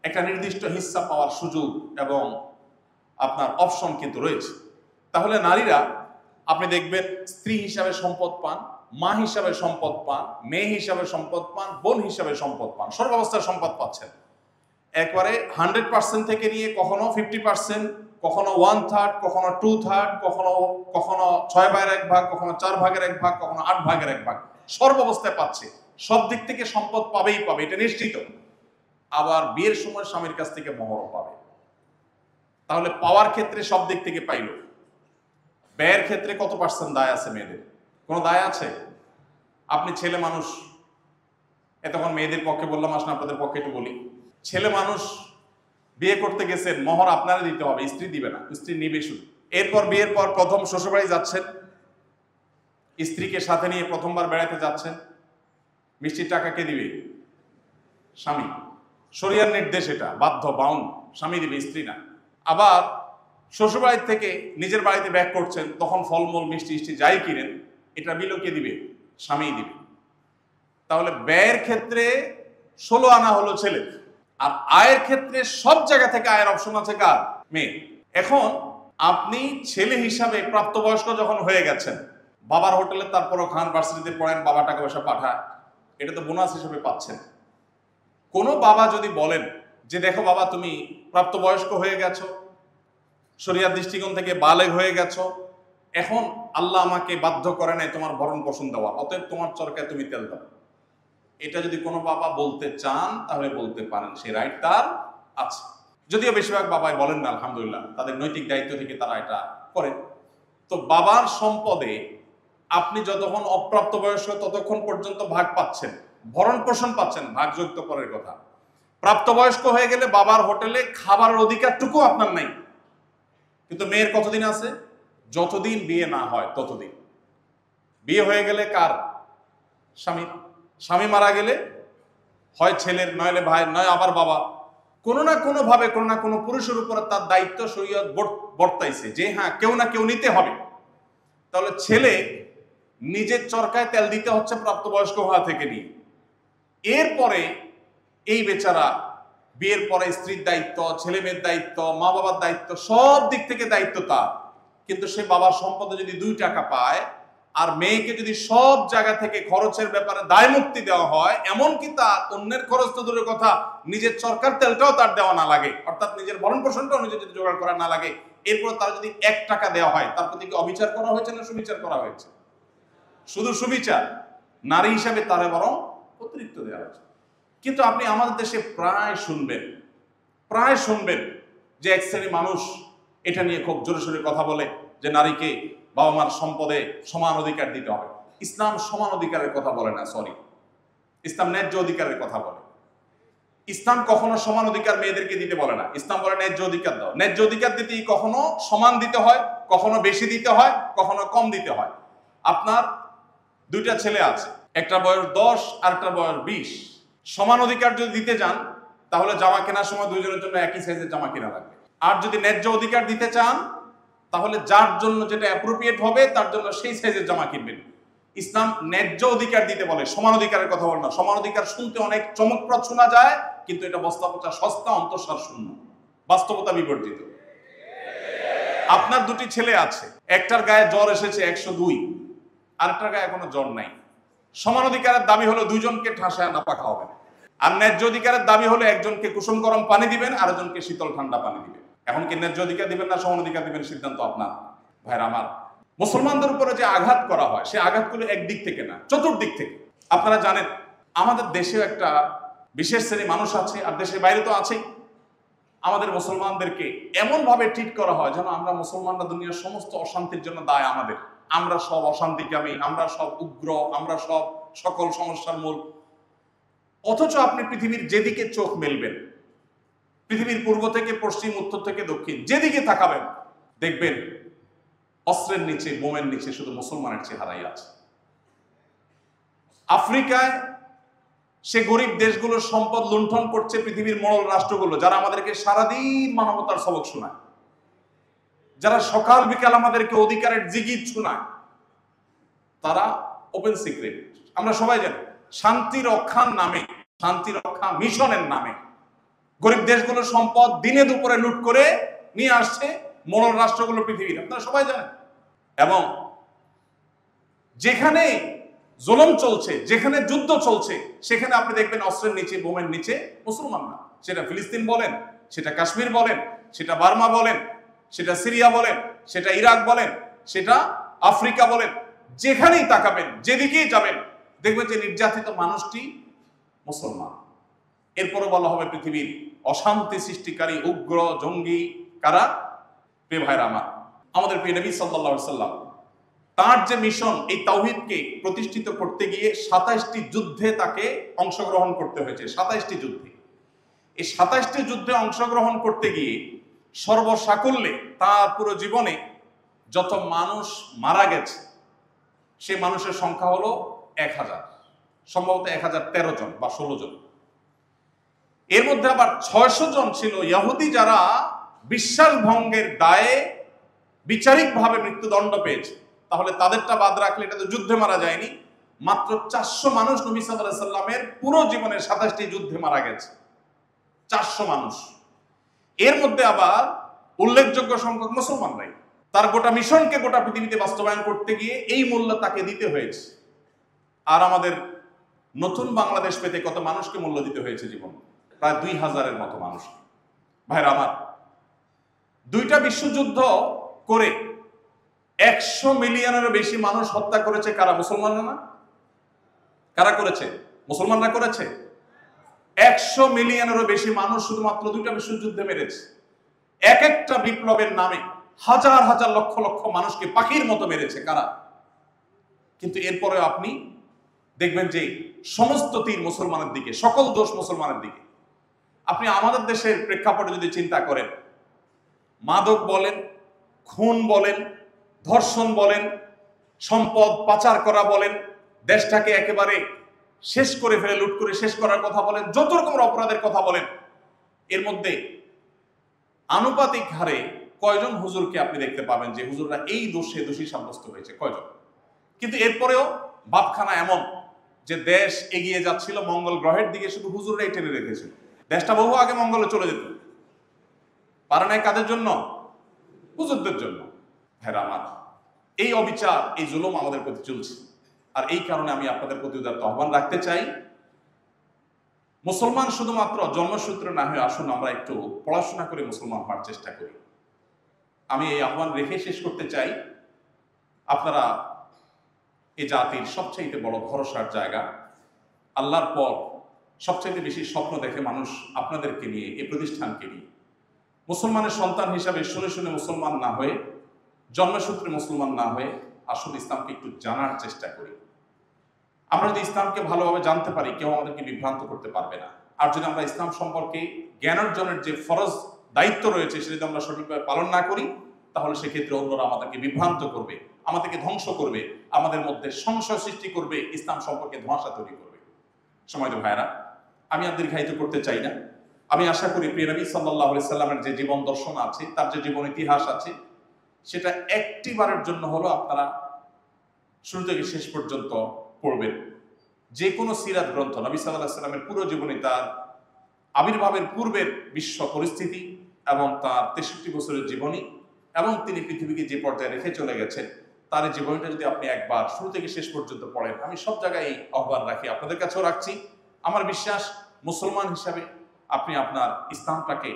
Speaker 2: একটা নির্দিষ্ট হিস্সা পাওয়ার সুযোগ এবং আপনার অপশন কিন্তু রয়েছে। তাহলে নারীরা, আপনি দেখবেন, স্ত্রী হিসাবে সম্পদ পান, মা হিসাবে সম্পদ পান, মেয়ে হিসাবে সম্পদ পান, বোন হিসাবে সম্পদ পান, সর্বাবস্থায় সম্পদ পাচ্ছেন। একবারে 100% থেকে নিয়ে কখনো 50%, কখনো 1/3, কখনো 2/3, কখনো 6/1, কখনো 4/1, কখনো 8/1, সর্বাবস্থায় পাচ্ছে। সব দিক থেকে সম্পদ পাবেই পাবে, এটা নিশ্চিত। আবার বিয়ের সময় স্বামীর কাছ থেকে মোহরও পাবে। তাহলে পাওয়ার ক্ষেত্রে সব দিক থেকে পাইল। ব্যয়ের ক্ষেত্রে কত % দায় আছে মেয়েদের? কোনো দায় আছে? আপনি ছেলে মানুষ, তখন মেয়েদের পক্ষে বললাম, আসলে আপনাদের পক্ষে একটু বলি। ছেলে মানুষ বিয়ে করতে গেছেন, মোহর আপনারা দিতে হবে, স্ত্রী দিবে না, স্ত্রী নিবে শুধু। এরপর বিয়ের পর প্রথম শ্বশুরবাড়ি যাচ্ছেন, স্ত্রীকে সাথে নিয়ে প্রথমবার বেড়াতে যাচ্ছেন, মিষ্টির টাকা কে দিবে? স্বামী। শরিয়ার নির্দেশ, এটা বাধ্য, বাউন্ড, স্বামী দিবে, স্ত্রী না। আবার শ্বশুরবাড়ি থেকে নিজের বাড়িতে ব্যাক করছেন, তখন ফলমূল মিষ্টি মিষ্টি যাই কিনেন, এটা বিলও কে দিবে? স্বামীই দিবে। তাহলে ব্যয়ের ক্ষেত্রে 16 আনা হলো ছেলে, আর আয়ের ক্ষেত্রে সব জায়গা থেকে আয়ের অপশন আছে কার? মেয়ে। এখন আপনি ছেলে হিসাবে প্রাপ্তবয়স্ক যখন হয়ে গেছেন, বাবার হোটেলে তারপরও খান, ভার্সিটিতে পড়েন, বাবা টাকা পয়সা পাঠায়, এটা তো বোনাস হিসেবে পাচ্ছেন। কোনো বাবা যদি বলেন যে দেখো বাবা তুমি প্রাপ্তবয়স্ক হয়ে গেছো, শরিয়ার দৃষ্টিকোণ থেকে বালেগ হয়ে গেছো, এখন আল্লাহ আমাকে বাধ্য করে নাই তোমার ভরণ পোষণ দেওয়া, অতএব তোমার চরকায় তুমি তেল দাও, এটা যদি কোনো বাবা বলতে চান তাহলে বলতে পারেন, সেই রাইট তার আছে। যদিও বেশিরভাগ বাবাই বলেন না, আলহামদুলিল্লাহ, তাদের নৈতিক দায়িত্ব থেকে তারা এটা করে। তো বাবার সম্পদে আপনি যতক্ষণ অপ্রাপ্তবয়স্ক ততক্ষণ পর্যন্ত ভাগ পাচ্ছেন, ভরণ পোষণ পাচ্ছেন, ভাগযুক্ত পরের কথা। প্রাপ্তবয়স্ক হয়ে গেলে বাবার হোটেলে খাবারের অধিকারটুকু আপনার নাই। কিন্তু মেয়ের কতদিন আছে? যতদিন বিয়ে না হয় ততদিন। বিয়ে হয়ে গেলে কার? স্বামীর। স্বামী মারা গেলে হয় ছেলের, নইলে ভাইয়ের, নয় আবার বাবা। কোনো না কোনো ভাবে কোনো না কোনো পুরুষের উপরে তার দায়িত্ব শরীয়ত বর্তাইছে যে হ্যাঁ কেউ না কেউ নিতে হবে। তাহলে ছেলে নিজের চরকায় তেল দিতে হচ্ছে প্রাপ্তবয়স্ক হওয়া থেকে নিয়ে। এরপরে এই বেচারা বিয়ের পরে স্ত্রীর দায়িত্ব, ছেলে মেয়ের দায়িত্ব, মা বাবার দায়িত্ব, সব দিক থেকে দায়িত্ব তার। কিন্তু সে বাবার সম্পদে যদি 2 টাকা পায়, আর মেয়েকে যদি সব জায়গা থেকে খরচের ব্যাপারে দায় মুক্তি দেওয়া হয়, এমনকি তার অন্যের খরচ তো দূরের কথা, নিজের সরকার তেলটাও তার দেওয়া না লাগে, অর্থাৎ নিজের ভরণ পোষণটাও নিজে যদি জোগাড় করা না লাগে, এরপর তার যদি 1 টাকা দেওয়া হয়, তার প্রতি কি অবিচার করা হয়েছে না সুবিচার করা হয়েছে? শুধু সুবিচার। নারী হিসাবে তারে বরং অতিরিক্ত দেওয়া হয়েছে। কিন্তু আপনি আমাদের দেশে প্রায় শুনবেন যে এক শ্রেণী মানুষ এটা নিয়ে খুব জোরে সোরে কথা বলে যে নারীকে বাবা মার সম্পদে সমান অধিকার দিতে হবে। ইসলাম সমান অধিকারের কথা বলে না, সরি, ইসলাম ন্যায্য অধিকারের কথা বলে। ইসলাম কখনো সমান অধিকার মেয়েদেরকে দিতে বলে না, ইসলাম বলে ন্যায্য অধিকার দাও। ন্যায্য অধিকার দিতেই কখনো সমান দিতে হয়, কখনো বেশি দিতে হয়, কখনো কম দিতে হয়। আপনার 2টা ছেলে আছে, একটা বয়স 10 আর একটা বয়স 20। সমান অধিকার যদি দিতে যান তাহলে জামা কেনার সময় দুইজনের জন্য একই সাইজের জামা কেনা লাগবে। আর যদি ন্যায্য অধিকার দিতে চান তাহলে যার জন্য যেটা অ্যাপ্রোপ্রিয়েট হবে তার জন্য সেই সাইজের জামা কিনবেন। ইসলাম ন্যায্য অধিকার দিতে বলে, সমান অধিকারের কথা বলে না। সমান অধিকার শুনতে অনেক চমকপ্রদ শোনা যায়, কিন্তু এটা বাস্তবতা সস্তা, অন্তঃসার শূন্য, বাস্তবতা বিবর্জিত। আপনার 2টি ছেলে আছে, একটার গায়ে জ্বর এসেছে 102, আরেকটার গায়ে এখনো জ্বর নাই। সমান অধিকারের দাবি হলো 2 জনকে ঠাসায় নাপা খাওয়াবেন, আর ন্যায্য অধিকারের দাবি হলো একজনকে কুসুম গরম পানি দিবেন, আরেকজনকে শীতল ঠান্ডা পানি দিবেন। এখন কি ন্যায্য অধিকার দিবেন না সমান অধিকার দিবেন, সিদ্ধান্ত আপনার। ভাইরা আমার, মুসলমানদের উপরে যে আঘাত করা হয় সে আঘাতগুলো একদিক থেকে না, চতুর্দিক থেকে। আপনারা জানেন আমাদের দেশেও একটা বিশেষ শ্রেণী মানুষ আছে, আর দেশের বাইরে তো আছেই, আমাদের মুসলমানদেরকে এমন ভাবে ট্রিট করা হয় যেন আমরা মুসলমানরা দুনিয়ার সমস্ত অশান্তির জন্য দায় আমাদের, আমরা সব অশান্তিকামী, আমরা সব উগ্র, আমরা সব সকল সমস্যার মূল। অথচ আপনি পৃথিবীর যেদিকে চোখ মেলবেন, পৃথিবীর পূর্ব থেকে পশ্চিম, উত্তর থেকে দক্ষিণ, যেদিকে তাকাবেন দেখবেন অস্ত্রের নিচে, বোমের নিচে শুধু মুসলমানের চেহারাই আছে। আফ্রিকায় সে গরিব দেশগুলোর সম্পদ লুণ্ঠন করছে পৃথিবীর মোড়ল রাষ্ট্রগুলো, যারা আমাদেরকে সারাদিন মানবতার সবক শোনায়, যারা সকাল বিকাল আমাদেরকে অধিকারের জিগির শোনায়। তারা ওপেন সিক্রেট, আমরা সবাই জানি, শান্তি রক্ষার নামে, শান্তি রক্ষা মিশনের নামে গরিব দেশগুলোর সম্পদ দিনে দুপুরে লুট করে নিয়ে আসছে মোড়ল রাষ্ট্রগুলো পৃথিবীর, আপনারা সবাই জানেন। এবং যেখানে জুলুম চলছে, যেখানে যুদ্ধ চলছে, সেখানে আপনি দেখবেন অস্ত্রের নিচে, বোমের নিচে মুসলমান না। সেটা ফিলিস্তিন বলেন, সেটা কাশ্মীর বলেন, সেটা বার্মা বলেন, সেটা সিরিয়া বলেন, সেটা ইরাক বলেন, সেটা আফ্রিকা বলেন, যেখানেই তাকাবেন, যেদিকেই যাবেন দেখবেন যে নির্যাতিত মানুষটি মুসলমান। এরপরও বলা হবে পৃথিবীর অশান্তি সৃষ্টিকারী উগ্র জঙ্গি কারা? প্রিয় ভাইরা আমার, আমাদের প্রিয় নবী সাল্লাল্লাহু আলাইহি ওয়াসাল্লাম তার যে মিশন, এই তাওহীদকে প্রতিষ্ঠিত করতে গিয়ে 27টি যুদ্ধে তাকে অংশগ্রহণ করতে হয়েছে। 27টি যুদ্ধে, এই 27টি যুদ্ধে অংশগ্রহণ করতে গিয়ে সর্বসাকুল্যে তার পুরো জীবনে যত মানুষ মারা গেছে সে মানুষের সংখ্যা হলো 1000, সম্ভবত 1013 জন বা 16 জন। এর মধ্যে আবার 600 জন ছিল ইহুদি, যারা বিশ্বাস ভঙ্গের দায়ে বিচারিকভাবে মৃত্যুদণ্ড পেয়েছে, তাহলে তাদেরটা বাদ রাখলে এটা তো যুদ্ধে মারা যায়নি। মাত্র 400 মানুষ নবী সাল্লাল্লাহু আলাইহি সাল্লামের পুরো জীবনের 27টি যুদ্ধে মারা গেছে, 400 মানুষ। এর মধ্যে আবার উল্লেখযোগ্য সংখ্যক মুসলমানরাই। তার গোটা মিশনকে গোটা পৃথিবীতে বাস্তবায়ন করতে গিয়ে এই মূল্য তাকে দিতে হয়েছে। আর আমাদের নতুন বাংলাদেশ পেতে কত মানুষকে মূল্য দিতে হয়েছে জীবন, প্রায় 2000-এর মতো মানুষ। ভাইরা আমার, 2টা বিশ্বযুদ্ধ করে 100 মিলিয়নেরও বেশি মানুষ হত্যা করেছে কারা? মুসলমানরা না? কারা করেছে? মুসলমানরা করেছে। 100 মিলিয়নেরও বেশি মানুষ শুধুমাত্র 2টা বিশ্বযুদ্ধে মেরেছে। এক একটা বিপ্লবের নামে হাজার হাজার লক্ষ লক্ষ মানুষকে পাখির মতো মেরেছে কারা? কিন্তু এরপরে আপনি দেখবেন যে সমস্ত তীর মুসলমানের দিকে, সকল দোষ মুসলমানের দিকে। আপনি আমাদের দেশের প্রেক্ষাপটে যদি চিন্তা করেন, মাদক বলেন, খুন বলেন, ধর্ষণ বলেন, সম্পদ পাচার করা বলেন, দেশটাকে একেবারে শেষ করে ফেলে, লুট করে শেষ করার কথা বলেন, যত রকমের অপরাধের কথা বলেন, এর মধ্যে আনুপাতিক হারে কয়জন হুজুরকে আপনি দেখতে পাবেন যে হুজুররা এই দোষে দোষী সাব্যস্ত হয়েছে? কয়জন? কিন্তু এরপরেও বাপখানা এমন যে দেশ এগিয়ে যাচ্ছিল মঙ্গল গ্রহের দিকে, শুধু হুজুররাই টেনে রেখেছিল। দেশটা বহু আগে মঙ্গলে চলে যেত, পারে নাই কাদের জন্য? হুজুরদের জন্য। হ্যাঁ আমার, এই অবিচার, এই জুলুম আমাদের প্রতি চলছে। আর এই কারণে আমি আপনাদের প্রতি উদাত্ত আহ্বান রাখতে চাই, মুসলমান শুধুমাত্র জন্মসূত্রে না হয়ে আসুন আমরা একটু পড়াশোনা করে মুসলমান হওয়ার চেষ্টা করি। আমি এই আহ্বান রেখে শেষ করতে চাই, আপনারা এই জাতির সবচাইতে বড় ভরসার জায়গা, আল্লাহর পর সবচাইতে বেশি স্বপ্ন দেখে মানুষ আপনাদেরকে নিয়ে, এই প্রতিষ্ঠানকে নিয়ে। মুসলমানের সন্তান হিসাবে শুনে শুনে মুসলমান না হয়ে, জন্মসূত্রে মুসলমান না হয়ে আসলে ইসলামকে একটু জানার চেষ্টা করি। আমরা যদি ইসলামকে ভালোভাবে জানতে পারি, কেউ আমাদেরকে বিভ্রান্ত করতে পারবে না। আর যদি আমরা ইসলাম সম্পর্কে জ্ঞান অর্জনের যে ফরজ দায়িত্ব রয়েছে সেটা যদি আমরা সঠিকভাবে পালন না করি, তাহলে সেক্ষেত্রে অন্যরা আমাদেরকে বিভ্রান্ত করবে, আমাদেরকে ধ্বংস করবে, আমাদের মধ্যে সংশয় সৃষ্টি করবে, ইসলাম সম্পর্কে ধোঁয়াশা তৈরি করবে। সময়ত ভাইরা, আমি আর দীর্ঘায়িত করতে চাই না। আমি আশা করি প্রিয় নবী সাল্লাল্লাহু আলাইহি সাল্লামের যে জীবন দর্শন আছে, তার যে জীবন ইতিহাস আছে, সেটা একটি বারের জন্য হলো আপনারা শুরু থেকে শেষ পর্যন্ত পড়বেন। যে কোনো সিরাত গ্রন্থ, নবী সাল্লাল্লাহু আলাইহি সাল্লামের পুরো জীবনী, তার আবির্ভাবের পূর্বের বিশ্ব পরিস্থিতি এবং তার 63 বছরের জীবনী এবং তিনি পৃথিবীকে যে পর্যায়ে রেখে চলে গেছেন, তার এই জীবনীটা যদি আপনি একবার শুরু থেকে শেষ পর্যন্ত পড়েন, আমি সব জায়গায় এই আহ্বান রাখি, আপনাদের কাছেও রাখছি। আমার বিশ্বাস, মুসলমান হিসাবে আপনি আপনার ইসলামটাকে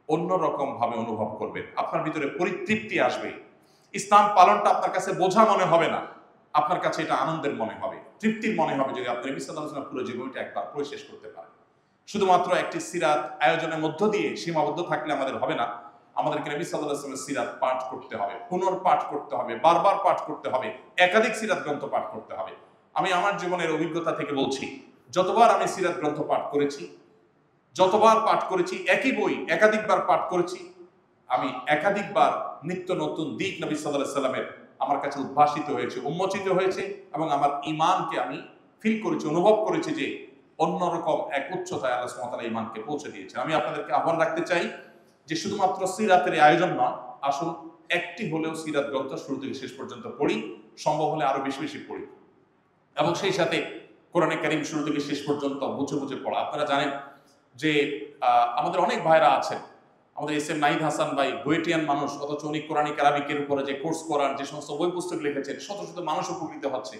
Speaker 2: অন্যরকম ভাবে অনুভব করবেন, আপনার ভিতরে পরিতৃপ্তি আসবে। ইসলাম পালনটা আপনার কাছে বোঝা মনে হবে না, আপনার কাছে এটা আনন্দের মনে হবে, তৃপ্তির মনে হবে, যদি আপনি নবী সাল্লাল্লাহু আলাইহি ওয়াসাল্লাম পুরো জীবনটা একবার পড়ে শেষ করতে পারেন। শুধুমাত্র একটি সিরাত আয়োজনের মধ্য দিয়ে সীমাবদ্ধ থাকলে আমাদের হবে না। আমাদেরকে নবী সাল্লাল্লাহু আলাইহি ওয়াসাল্লামের সিরাত পাঠ করতে হবে, পুনর্পাঠ করতে হবে, বারবার পাঠ করতে হবে, একাধিক সিরাত গ্রন্থ পাঠ করতে হবে। আমি আমার জীবনের অভিজ্ঞতা থেকে বলছি, যতবার আমি সিরাত গ্রন্থ পাঠ করেছি, যতবার পাঠ করেছি, একই বই একাধিকবার পাঠ করেছি, আমি একাধিকবার নিত্য নতুন দিক নবী সাল্লাল্লাহু আলাইহি ওয়াসাল্লামের আমার কাছে উদ্ভাসিত হয়েছে, উন্মোচিত হয়েছে, এবং আমার ঈমানকে আমি ফিল করেছি, অনুভব করেছি যে অন্যরকম এক উচ্চতায় আল্লাহ সুবহানাহু ওয়া তাআলা ঈমানকে পৌঁছে দিয়েছে। আমি আপনাদেরকে আহ্বান রাখতে চাই যে শুধুমাত্র সিরাতের আয়োজন নয়, আসুন একটি হলেও সিরাত গ্রন্থ শুরু থেকে শেষ পর্যন্ত পড়ি, সম্ভব হলে আরো বেশি বেশি পড়ি, এবং সেই সাথে কোরআনে কারীম শুরু থেকে শেষ পর্যন্ত বুঝে বুঝে পড়া। আপনারা জানেন যে আমাদের অনেক ভাইরা আছেন, আমাদের এস এম নাহিদ হাসান ভাই বুয়েটিয়ান মানুষ, অথচ উনি কোরআনিক আরাবিকের উপরে যে কোর্স করার যে সমস্ত বই পুস্তক লিখেছেন, শত শত মানুষ উপকৃত হচ্ছে।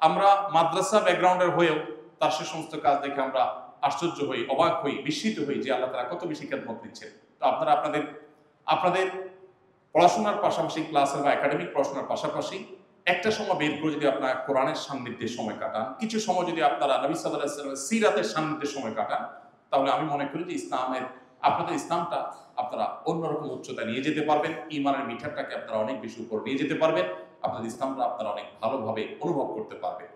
Speaker 2: আমরা মাদ্রাসা ব্যাকগ্রাউন্ডের হয়েও তার সে সমস্ত কাজ দেখে আমরা আশ্চর্য হই, অবাক হই, বিস্মিত হই যে আল্লাহ তাআলা কত বেশি খেদমত দিচ্ছেন। তো আপনারা আপনাদের পড়াশোনার পাশাপাশি, ক্লাসের বা একাডেমিক পড়াশোনার পাশাপাশি একটা সময় বের করে যদি আপনারা কোরআনের সান্নিধ্যে সময় কাটান, কিছু সময় যদি আপনারা নবী সাল্লাল্লাহু আলাইহি ওয়াসাল্লামের সিরাতের সান্নিধ্যে সময় কাটান, তাহলে আমি মনে করি যে আপনাদের ইসলামটা আপনারা অন্যরকম উচ্চতায় নিয়ে যেতে পারবেন, ঈমানের মিঠারটাকে আপনারা অনেক বেশি উপর নিয়ে যেতে পারবেন, আপনাদের ইসলামটা আপনারা অনেক ভালোভাবে অনুভব করতে পারবেন।